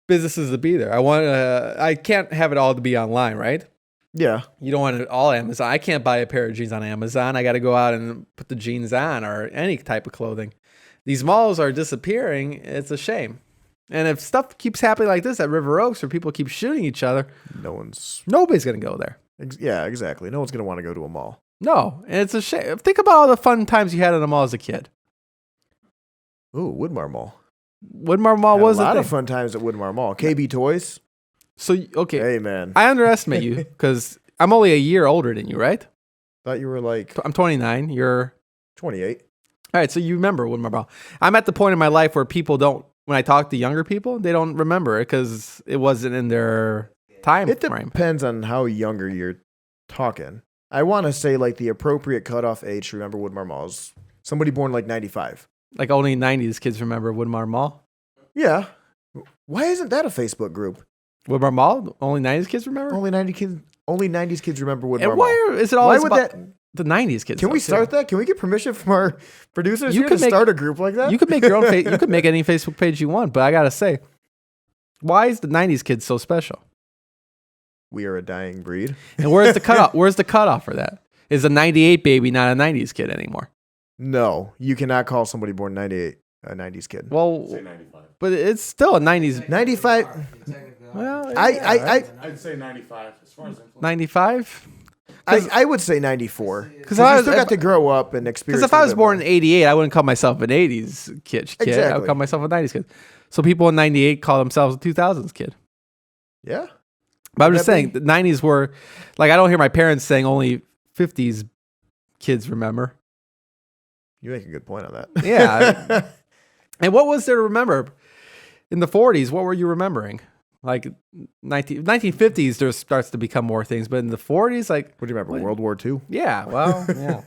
businesses to be there. I can't have it all to be online, right? Yeah. You don't want it all Amazon. I can't buy a pair of jeans on Amazon. I got to go out and put the jeans on or any type of clothing. These malls are disappearing. It's a shame. And if stuff keeps happening like this at River Oaks where people keep shooting each other, nobody's going to go there. Yeah, exactly. No one's going to want to go to a mall. No. And it's a shame. Think about all the fun times you had at a mall as a kid. Ooh, Woodmar Mall. Woodmar Mall Had was a lot a of thing. fun times at Woodmar Mall. KB Toys. So, okay. Hey, man. I underestimate you because I'm only a year older than you, right? Thought you were like I'm 29. You're 28. all right. So you remember Woodmar Mall. I'm at the point in my life where people don't. When I talk to younger people, they don't remember it because it wasn't in their time It frame. depends on how younger you're talking. I want to say like the appropriate cutoff age to remember Woodmar Mall is somebody born like 95. Like only 90s kids remember Woodmar Mall. Yeah. Why isn't that a Facebook group? Woodmar Mall? Only 90s kids remember? Only 90s kids remember Woodmar and Mall. why is it Why always would about that? the 90s kids? Can we though, start too? that? Can we get permission from our producers You here could to make- start a group like that? You could make your own. You could make any Facebook page you want, but I gotta say, why is the 90s kids so special? We are a dying breed. And where's the cutoff? Where's the cutoff for that? Is a 98 baby not a 90s kid anymore? No, you cannot call somebody born 98 a 90s kid. Well, but it's still a 90s. 95. Well, I'd say 95 as far as influence. 95. I would say 94. Because if I you was- still got to grow up and experience. Because if I a was bit born more. in 88, I wouldn't call myself an 80s kid. I would Exactly. call myself a 90s kid. So people in 98 call themselves a 2000s kid. Yeah. But I'm Would just that saying, the 90s were, like, I don't hear my parents saying only 50s kids remember. You make a good point on that. Yeah. And what was there to remember? In the 40s, what were you remembering? Like 1950s, there starts to become more things. But in the 40s, like, What do you remember? What? World War II? yeah, well, yeah.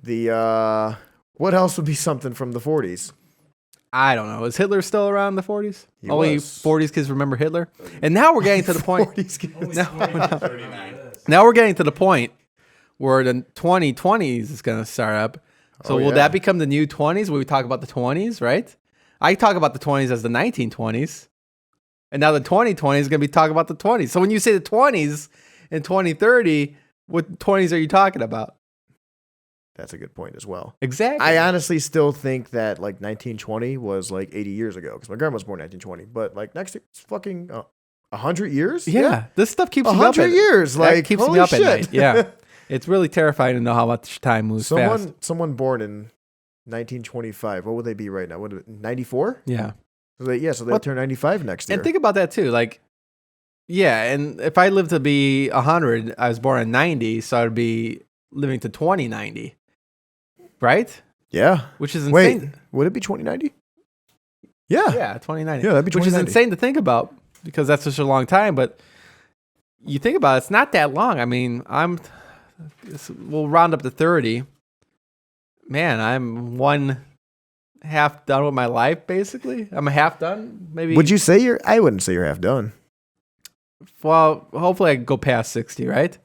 The, what else would be something from the 40s? I don't know. Is Hitler still around in the 40s? He Only was. 40s kids remember Hitler. And now we're getting to the point. 40s kids. Now we're getting to the point where the 2020s is going to start up. So Oh, will yeah. that become the new 20s where we talk about the 20s, right? I talk about the 20s as the 1920s. And now the 2020s is going to be talking about the 20s. So when you say the 20s in 2030, what 20s are you talking about? That's a good point as well. Exactly. I honestly still think that like 1920 was like 80 years ago because my grandma was born in 1920. But like next year, it's fucking 100 years. yeah, this stuff keeps me up 100 at years. that Like keeps holy me up shit. at night. Yeah. It's really terrifying to know how much time moves fast. Someone born in 1925. What would they be right now? What 94? Yeah. So they'll What- turn 95 next year. And think about that too. Like, yeah, and if I live to be 100, I was born in 90, so I'd be living to 2090. Right? yeah. Which is Wait, insane. would it be 2090? Yeah. Yeah, 2090. Yeah, that'd be Which is 2090. insane to think about because that's such a long time. But you think about it, it's not that long. I mean, we'll round up to 30. Man, I'm one half done with my life, basically. I'm a half done, maybe. Would you say I wouldn't say you're half done. Well, hopefully I can go past 60, right?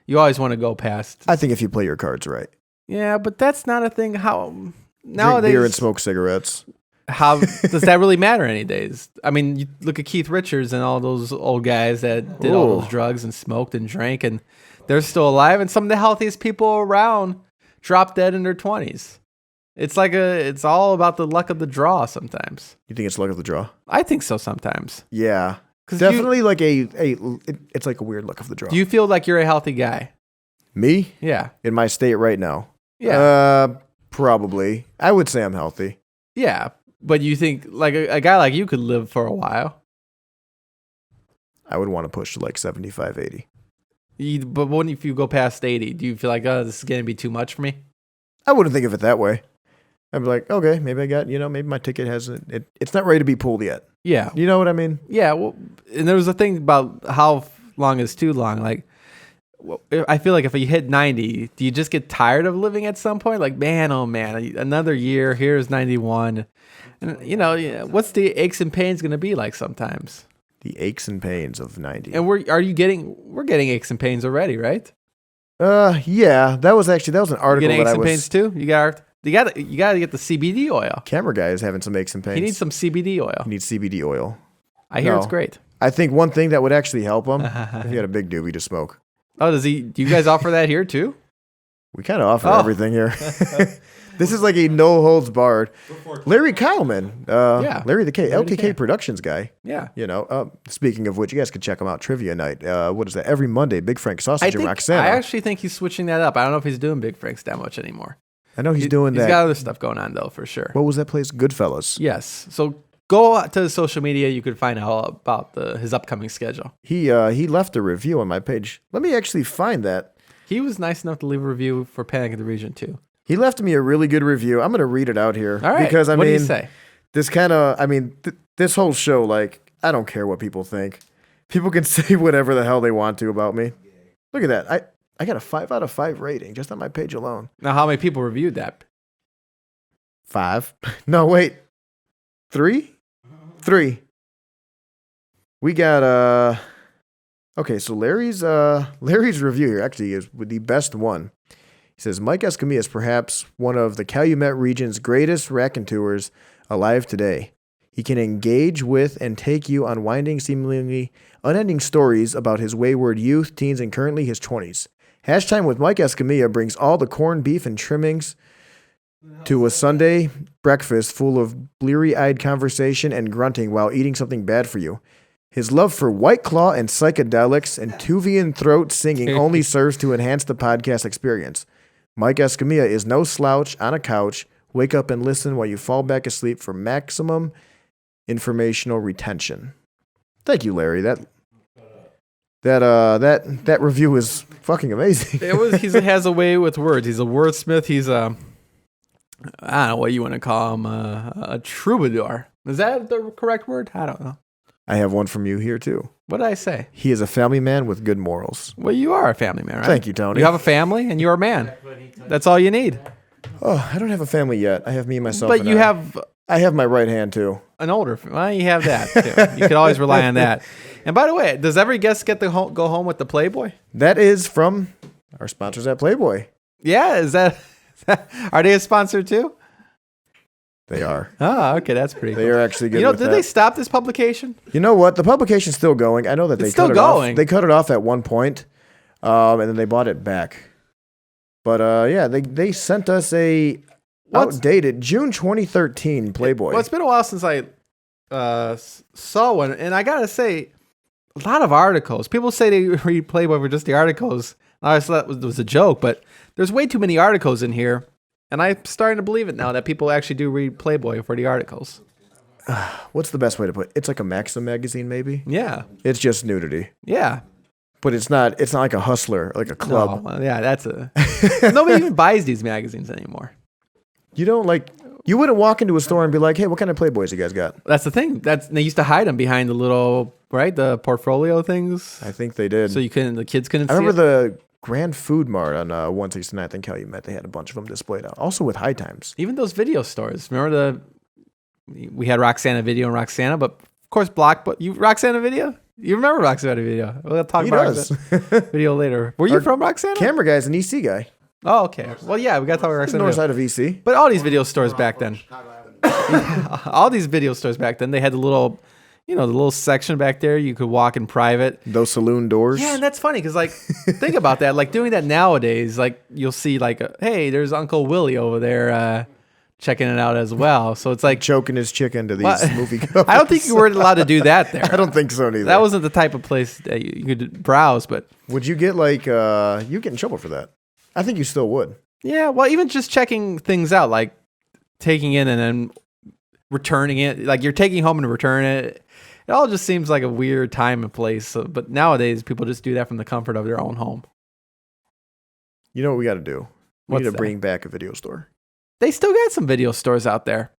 You always want to go past. I think if you play your cards right. Yeah, but that's not a thing. How Drink nowadays? beer and smoke cigarettes. How does that really matter any days? I mean, you look at Keith Richards and all those old guys that did all Ooh. those drugs and smoked and drank, and they're still alive. And some of the healthiest people around drop dead in their 20s. It's all about the luck of the draw sometimes. You think it's luck of the draw? I think so sometimes. Yeah. 'Cause Definitely like it's like a weird luck of the draw. Do you feel like you're a healthy guy? Me? Yeah. In my state right now? Yeah. Probably. I would say I'm healthy. Yeah. But you think like a guy like you could live for a while. I would want to push to like 75, 80. But when if you go past 80, do you feel like, oh, this is going to be too much for me? I wouldn't think of it that way. I'd be like, okay, maybe I got, maybe my ticket hasn't, it's not ready to be pulled yet. Yeah. You know what I mean? Yeah. Well, and there was a thing about how long is too long. Like, I feel like if you hit 90, do you just get tired of living at some point? Like, man, oh man, another year. Here's 91. And what's the aches and pains going to be like sometimes? The aches and pains of 90. And we're getting aches and pains already, right? Yeah, that was an You article getting that aches I and was. pains too? You got to get the CBD oil. Camera guy is having some aches and pains. He needs some CBD oil. He needs CBD oil. I hear it's No. great. I think one thing that would actually help him if he had a big doobie to smoke. Oh, do you guys offer that here too? We kind of offer Oh. everything here. This is like a no holds barred. Larry Kyleman, Yeah. Larry the K, Larry the LKK K. Productions guy. Yeah. Speaking of which, you guys could check him out. Trivia night. What is that? Every Monday, Big Frank Sausage and Roxanna. I actually think he's switching that up. I don't know if he's doing Big Franks that much anymore. I know he's doing He's that. got other stuff going on though, for sure. What was that place? Goodfellas. Yes. So go to the social media. You could find out about his upcoming schedule. He left a review on my page. Let me actually find that. He was nice enough to leave a review for Panek in the Region too. He left me a really good review. I'm gonna read it out here. All right. Because what did he say? This whole show, like, I don't care what people think. People can say whatever the hell they want to about me. Look at that. I got a 5 out of 5 rating just on my page alone. Now, how many people reviewed that? 5? No, wait. 3? 3. We got okay, so Larry's review here actually is the best one. He says Mike Escamilla is perhaps one of the Calumet region's greatest raconteurs alive today. He can engage with and take you on winding, seemingly unending stories about his wayward youth, teens, and currently his 20s. Hash Time with Mike Escamilla brings all the corned beef and trimmings to a Sunday breakfast full of bleary-eyed conversation and grunting while eating something bad for you. His love for White Claw and psychedelics and Tuvian throat singing only serves to enhance the podcast experience. Mike Escamilla is no slouch on a couch. Wake up and listen while you fall back asleep for maximum informational retention. Thank you, Larry. That review is fucking amazing. He has a way with words. He's a wordsmith. He's I don't know what you want to call him, a troubadour. Is that the correct word? I don't know. I have one from you here too. What did I say? He is a family man with good morals. Well, you are a family man, right? Thank you, Tony. You have a family and you're a man. That's all you need. Oh, I don't have a family yet. I have me, myself, But and you I. have I have my right hand too. An older. Well, you have that too. You could always rely on that. And by the way, does every guest get to go home with the Playboy? That is from our sponsors at Playboy. Yeah, is that are they a sponsor too? They are. Oh, okay, that's pretty They cool. are actually good. Did they stop this publication? You know what? The publication's still going. I know that It's still cut it going. off. They cut it off at one point, and then they bought it back. But yeah, they sent us a outdated June 2013 Playboy. Well, it's been a while since I saw one, and I gotta say, a lot of articles. People say they read Playboy for just the articles. I always thought that was a joke, but there's way too many articles in here, and I'm starting to believe it now that people actually do read Playboy for the articles. What's the best way to put it? It's like a Maxim magazine, maybe. Yeah, It's just nudity, yeah. but it's not. It's not like a Hustler, like a club. No, yeah, that's a. Nobody even buys these magazines anymore. You don't like. You wouldn't walk into a store and be like, "Hey, what kind of Playboys you guys got?" That's the thing. They used to hide them behind the little the portfolio things, I think they did. so the kids couldn't. I see remember it. the Grand Food Mart on 169th and Calumet. They had a bunch of them displayed out. Also with High Times. Even those video stores. Remember we had Roxana Video and Roxana, but of course Roxana Video. You remember Roxana Video? We'll talk He about does. video later. Were you Our from Roxana? Camera guy's an EC guy. Oh, okay. Well, yeah, we got to talk about He's the Roxana north Video. side of EC. But all these video stores back then, all these video stores back then, they had the little section back there you could walk in private. Those saloon doors. Yeah, and that's funny because, like, think about that. Like, doing that nowadays, like, you'll see, like, hey, there's Uncle Willie over there checking it out as well. So it's like, Choking his chicken to these What? movie covers. I don't think you were allowed to do that there. I don't think so neither. That wasn't the type of place that you could browse, but Would you get like you get in trouble for that? I think you still would. yeah, well, even just checking things out, like taking in and then returning it, like you're taking home and return it. It all just seems like a weird time and place. So, but nowadays, people just do that from the comfort of their own home. You know what we got to do? We What's need to that? bring back a video store. They still got some video stores out there.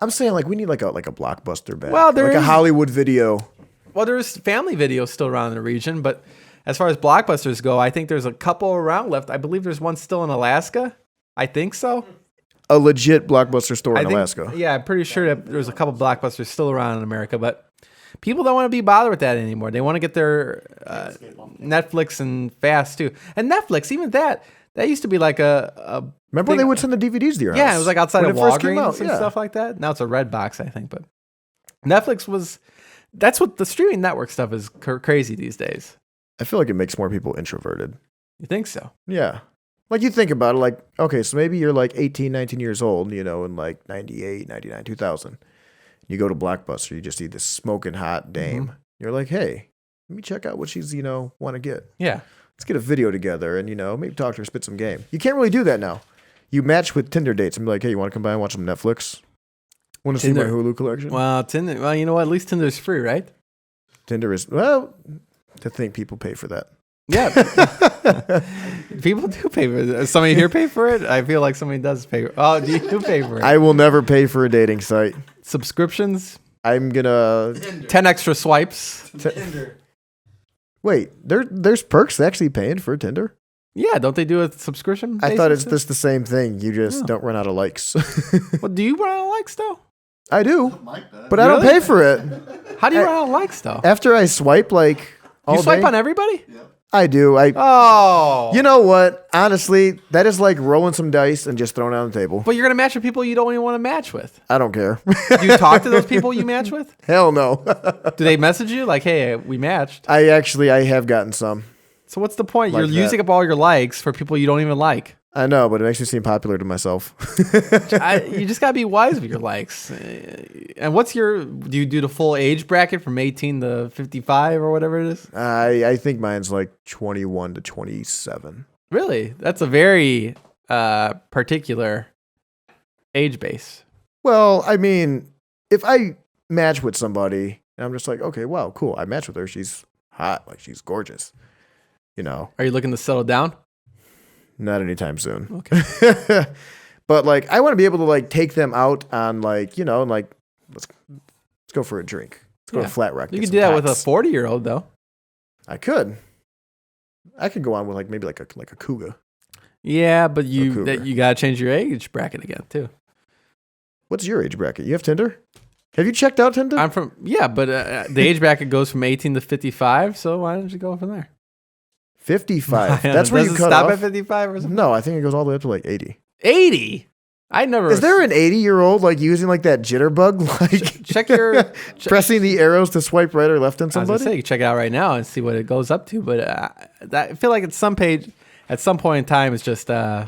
I'm saying like we need like a Blockbuster back. Well, Or like a is- Hollywood Video. Well, there's family videos still around the region, but as far as Blockbusters go, I think there's a couple around left. I believe there's one still in Alaska. I think so. A legit Blockbuster store in Alaska. Yeah, I'm pretty sure that there's a couple Blockbusters still around in America, but people don't want to be bothered with that anymore. They want to get their Netflix and fast too. And Netflix, even that used to be like a Remember when thing- they would send the DVDs to your house? yeah, it was like outside When of it first came Walgreens out, and yeah. stuff like that. Now it's a red box, I think, but Netflix that's what the streaming network stuff is crazy these days. I feel like it makes more people introverted. You think so? Yeah. Like you think about it, like, okay, so maybe you're like 18, 19 years old, you know, in like 98, 99, 2000. You go to Blockbuster, you just see this smoking hot dame. You're like, hey, let me check out what she's, want to get. Yeah. Let's get a video together and, maybe talk to her, spit some game. You can't really do that now. You match with Tinder dates and be like, hey, you want to come by and watch some Netflix? Want to see my Tinder. Hulu collection? Well, Tinder. Well, you know what? At least Tinder's free, right? Tinder is, well, to think people pay for that. Yeah. People do pay for it. Does somebody here pay for it? I feel like somebody does pay for it. Oh, do you pay for it? I will never pay for a dating site. Subscriptions? I'm going to, 10 extra swipes? wait, there's perks to actually paying for Tinder? Yeah, don't they do a subscription? I thought it's just the same thing. You just Oh. don't run out of likes. Well, do you run out of likes, though? I do, but I don't Really? pay for it. How do you run out of likes, though? After I swipe like all You swipe day, on everybody? I do. Oh. You know what? Honestly, that is like rolling some dice and just throwing it on the table. But you're going to match with people you don't even want to match with. I don't care. Do you talk to those people you match with? Hell no. Do they message you like, hey, we matched? I have gotten some. So what's the point? Like You're using that. up all your likes for people you don't even like. I know, but it makes me seem popular to myself. You just got to be wise with your likes. And do you do the full age bracket from 18 to 55 or whatever it is? I think mine's like 21 to 27. Really? That's a very particular age base. Well, I mean, if I match with somebody and I'm just like, okay, wow, cool. I matched with her. She's hot. Like, she's gorgeous. Are you looking to settle down? Not anytime soon. Okay. But like, I want to be able to like take them out on like, like let's go for a drink. Let's go to Yeah. Flat Rock. You get could some do that with a tots. 40-year-old, though. I could go on with like maybe like a cougar. Yeah, but cougar. you got to change your age bracket again, too. What's your age bracket? You have Tinder? Have you checked out Tinder? I'm from but the age bracket goes from 18 to 55. So why don't you go from there? 55. That's where you Does it cut stop off. at 55 or something? No, I think it goes all the way up to like 80. 80. I never. Is there an 80-year-old like using like that jitterbug, like check your pressing the arrows to swipe right or left on I was somebody? gonna say, check it out right now and see what it goes up to. But I feel like at some point in time, it's just I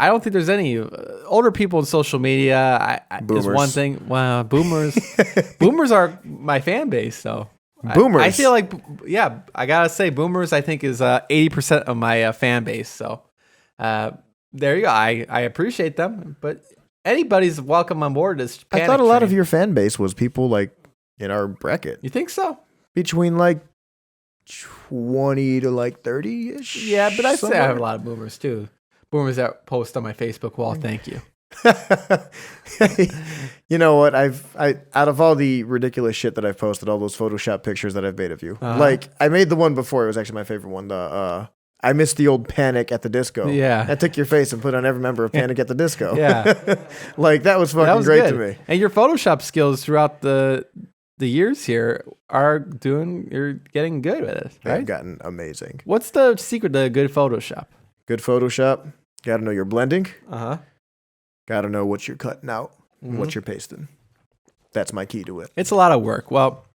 don't think there's any older people in social media. Boomers. Is one thing. Wow, boomers. Boomers are my fan base, so. Boomers. I feel like, yeah, I gotta say, boomers. I think is 80% of my fan base. So, there you go. I appreciate them, but anybody's welcome on board. This I Panek thought a lot train. of your fan base was people like in our bracket You think so? between like 20 to like 30-ish. Yeah, but I'd say I have a somewhere. lot of boomers too. Boomers that post on my Facebook wall. Thank you. You know what? I out of all the ridiculous shit that I've posted, all those Photoshop pictures that I've made of you, like I made the one before. It was actually my favorite one. The I missed the old Panek at the disco. Yeah. I took your face and put on every member of Panek at the disco. Yeah. Like that was fucking That was great good. to me. And your Photoshop skills throughout the years here you're getting good with it, They've right? gotten amazing. What's the secret to good Photoshop? Good Photoshop. Got to know your blending. Uh-huh. Got to know what you're cutting out, Mm-hmm. what you're pasting. That's my key to it. It's a lot of work. Well,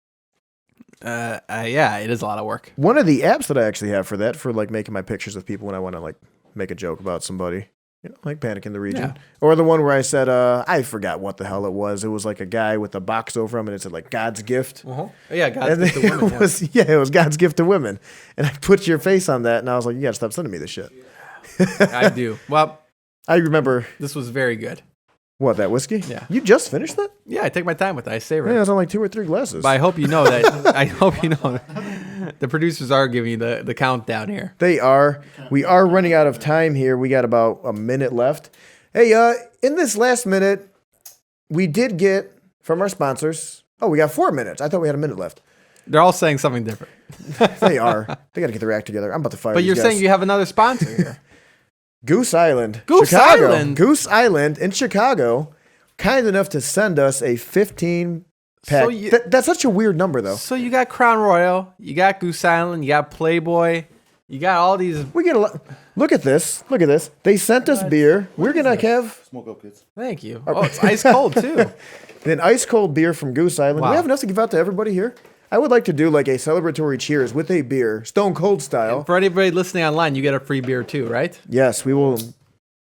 yeah, it is a lot of work. One of the apps that I actually have for that, for like making my pictures of people when I want to like make a joke about somebody, you know, like Panic in the Region. Yeah. Or the one where I said, I forgot what the hell it was. It was like a guy with a box over him and it said like God's gift. Uh-huh. Yeah, God's And gift to then women. it was God's gift to women. And I put your face on that and I was like, you gotta stop sending me this shit. I do. Well, I remember, this was very good. what, that whiskey? Yeah. You just finished that? Yeah, I take my time with it. I savor Yeah, it. it was on like 2 or 3 glasses. But I hope you know that. I hope you know the producers are giving you the countdown here. They are. We are running out of time here. We got about a minute left. Hey, in this last minute, we did get from our sponsors. Oh, we got 4 minutes. I thought we had a minute left. They're all saying something different. They are. They got to get their act together. I'm about to fire But these you're guys. saying you have another sponsor here. Goose Island. Goose Chicago. Island? Goose Island in Chicago. Kind enough to send us a 15 pack. So you- That's such a weird number, though. So you got Crown Royal, you got Goose Island, you got Playboy, you got all these. We get a lot. Look at this. Look at this. They sent us beer. We're going to have Smoke up, kids. Thank you. Oh, it's ice cold too. an ice cold beer from Goose Island. Wow. We have enough to give out to everybody here. I would like to do like a celebratory cheers with a beer, Stone Cold style. For anybody listening online, you get a free beer too, right? Yes, we will.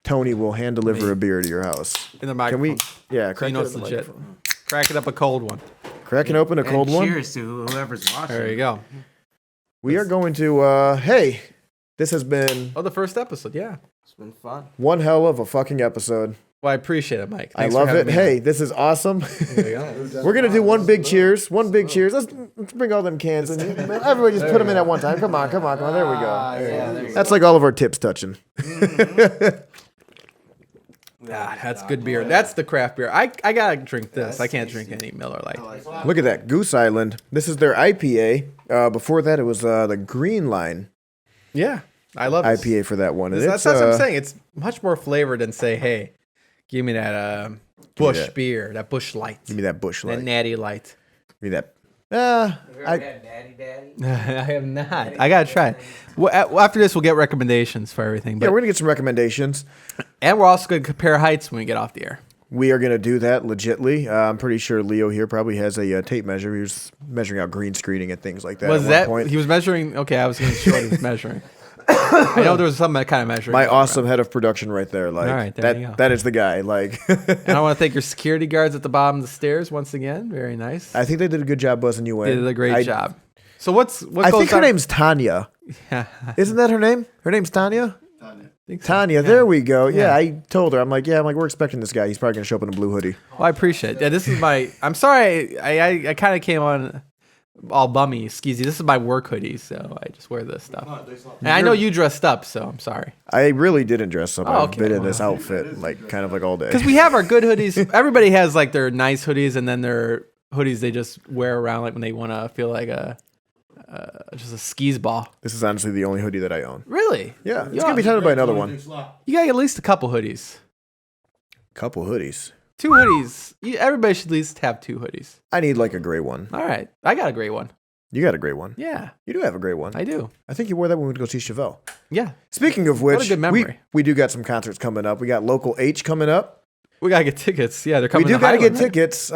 Tony will hand deliver a beer to your house. In the Can microphone. we? Yeah, So crack you know it it's in the legit. microphone. Cracking up a cold one. Cracking open a cold and one. Cheers to whoever's watching. There you go. We are going to. Hey, this has been Oh, the first episode, yeah. It's been fun. one hell of a fucking episode. Well, I appreciate it, Mike. I Thanks for love having it. me on. Hey, this is awesome. There you go. We're gonna do one big cheers. One big cheers. Let's bring all them cans in. Everybody just put them in at one time. Come on. There we go. That's like all of our tips touching. Ah, that's good beer. That's the craft beer. I gotta drink this. I can't drink any Miller Lite. Look at that, Goose Island. This is their IPA. Before that, it was the Green Line Yeah, I love this. IPA for that one. And That's it's, what I'm saying. It's much more flavored than say, hey, give me that Bush that. beer, that Bush Light, Give me that Bush that Light. Natty Light. Give me that. Daddy. I have not. I gotta try it. Well, after this, we'll get recommendations for everything. But Yeah, we're gonna get some recommendations. and we're also gonna compare heights when we get off the air. We are gonna do that legitly. I'm pretty sure Leo here probably has a tape measure. He was measuring out green screening and things like that. Was at that one point. he was measuring? Okay, I was gonna show what he was measuring. I know there was some kind of measuring. My going on. awesome head of production right there. Like All right, there you go. that is the guy. Like And I want to thank your security guards at the bottom of the stairs once again. Very nice. I think they did a good job buzzing you in. They did a great I- job. So what I goes think her on? name's Tanya. Yeah, Isn't that her name? Her name's Tanya? I think so. Tanya, Yeah. there we go. Yeah. Yeah. I told her. I'm like, we're expecting this guy. He's probably gonna show up in a blue hoodie. Well, I appreciate it. Yeah, this is my. I'm sorry. I kind of came on all bummy, skeezy. This is my work hoodie, so I just wear this stuff. And I know you dressed up, so I'm sorry. I really didn't dress up. Oh, I've okay. been in this outfit like kind of like all day. Because we have our good hoodies. Everybody has like their nice hoodies, and then their hoodies they just wear around like when they want to feel like just a skis ball. This is honestly the only hoodie that I own. Really? Yeah, it's Yeah. gonna be titled by another one. You got at least a couple hoodies. Couple hoodies. 2 hoodies. Everybody should at least have 2 hoodies. I need like a gray one. All right. I got a gray one. You got a gray one. Yeah, You do have a gray one. I do. I think you wore that when we went to go see Chevelle. Yeah. Speaking of which, What a good memory. we do got some concerts coming up. We got Local H coming up. We got to get tickets. Yeah, they're coming We do to got to Highland, get right? tickets.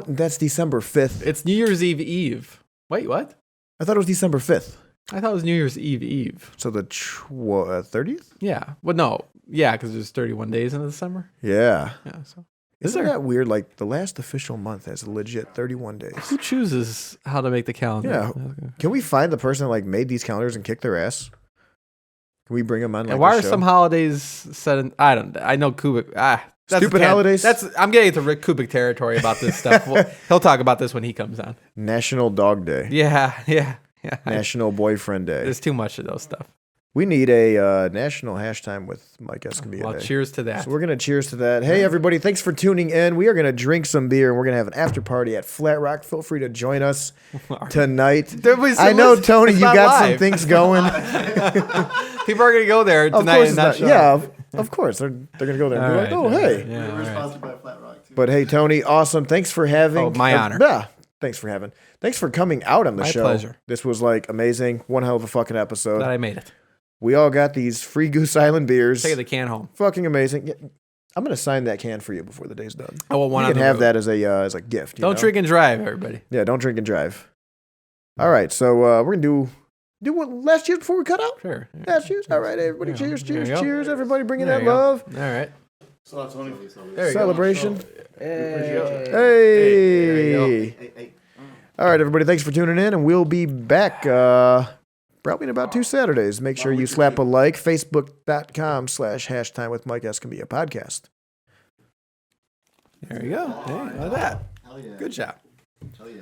That's December 5th. It's New Year's Eve. Wait, what? I thought it was December 5th. I thought it was New Year's Eve. So the 30th? Yeah. Well, no. Yeah, because there's 31 days in December. Yeah. Yeah. So Isn't that weird? Like the last official month has legit 31 days. who chooses how to make the calendar? Yeah. Can we find the person that like made these calendars and kick their ass? Can we bring them on? Like, And why the are show? some holidays set in? I don't. I know Kubik. That's Stupid holidays? I'm getting into Rick Kubik territory about this stuff. He'll talk about this when he comes on. National Dog Day? Yeah. National Boyfriend Day. There's too much of those stuff. We need a national hash time with Mike Escambia Well, Day. cheers to that. So we're gonna cheers to that. Hey everybody, thanks for tuning in. We are gonna drink some beer and we're gonna have an after party at Flat Rock. Feel free to join us tonight. I know Tony, you got some things going. People are gonna go there Of tonight course, and it's not show not, up. yeah, of course they're gonna go there and All be right, like, oh hey. Yeah, all We're right. sponsored by Flat Rock too. But hey Tony, awesome. Thanks for having. Oh, my honor. Yeah, thanks for coming out on the My show. pleasure. This was like amazing. One hell of a fucking episode. Glad I made it. We all got these free Goose Island beers. Take the can home. Fucking amazing. Yeah, I'm gonna sign that can for you before the day's done. I want one. You on can the have road. that as a gift. You Don't know? drink and drive, everybody. Yeah, don't drink and drive. All right, so we're gonna do one last cheers before we cut out. Sure. Last cheers. All right, everybody. Yeah. Cheers, There cheers, you go. cheers. Everybody, bringing There that you go. love. All right. So, Tony. There you go. Celebration. Hey. Hey. Hey. All right, everybody. Thanks for tuning in, and we'll be back probably in about 2 Saturdays. Make sure you slap a like. Facebook.com/hashtime with Mike Escambia podcast. There you go. Hey, look at that. Hell yeah. Good job. Hell yeah.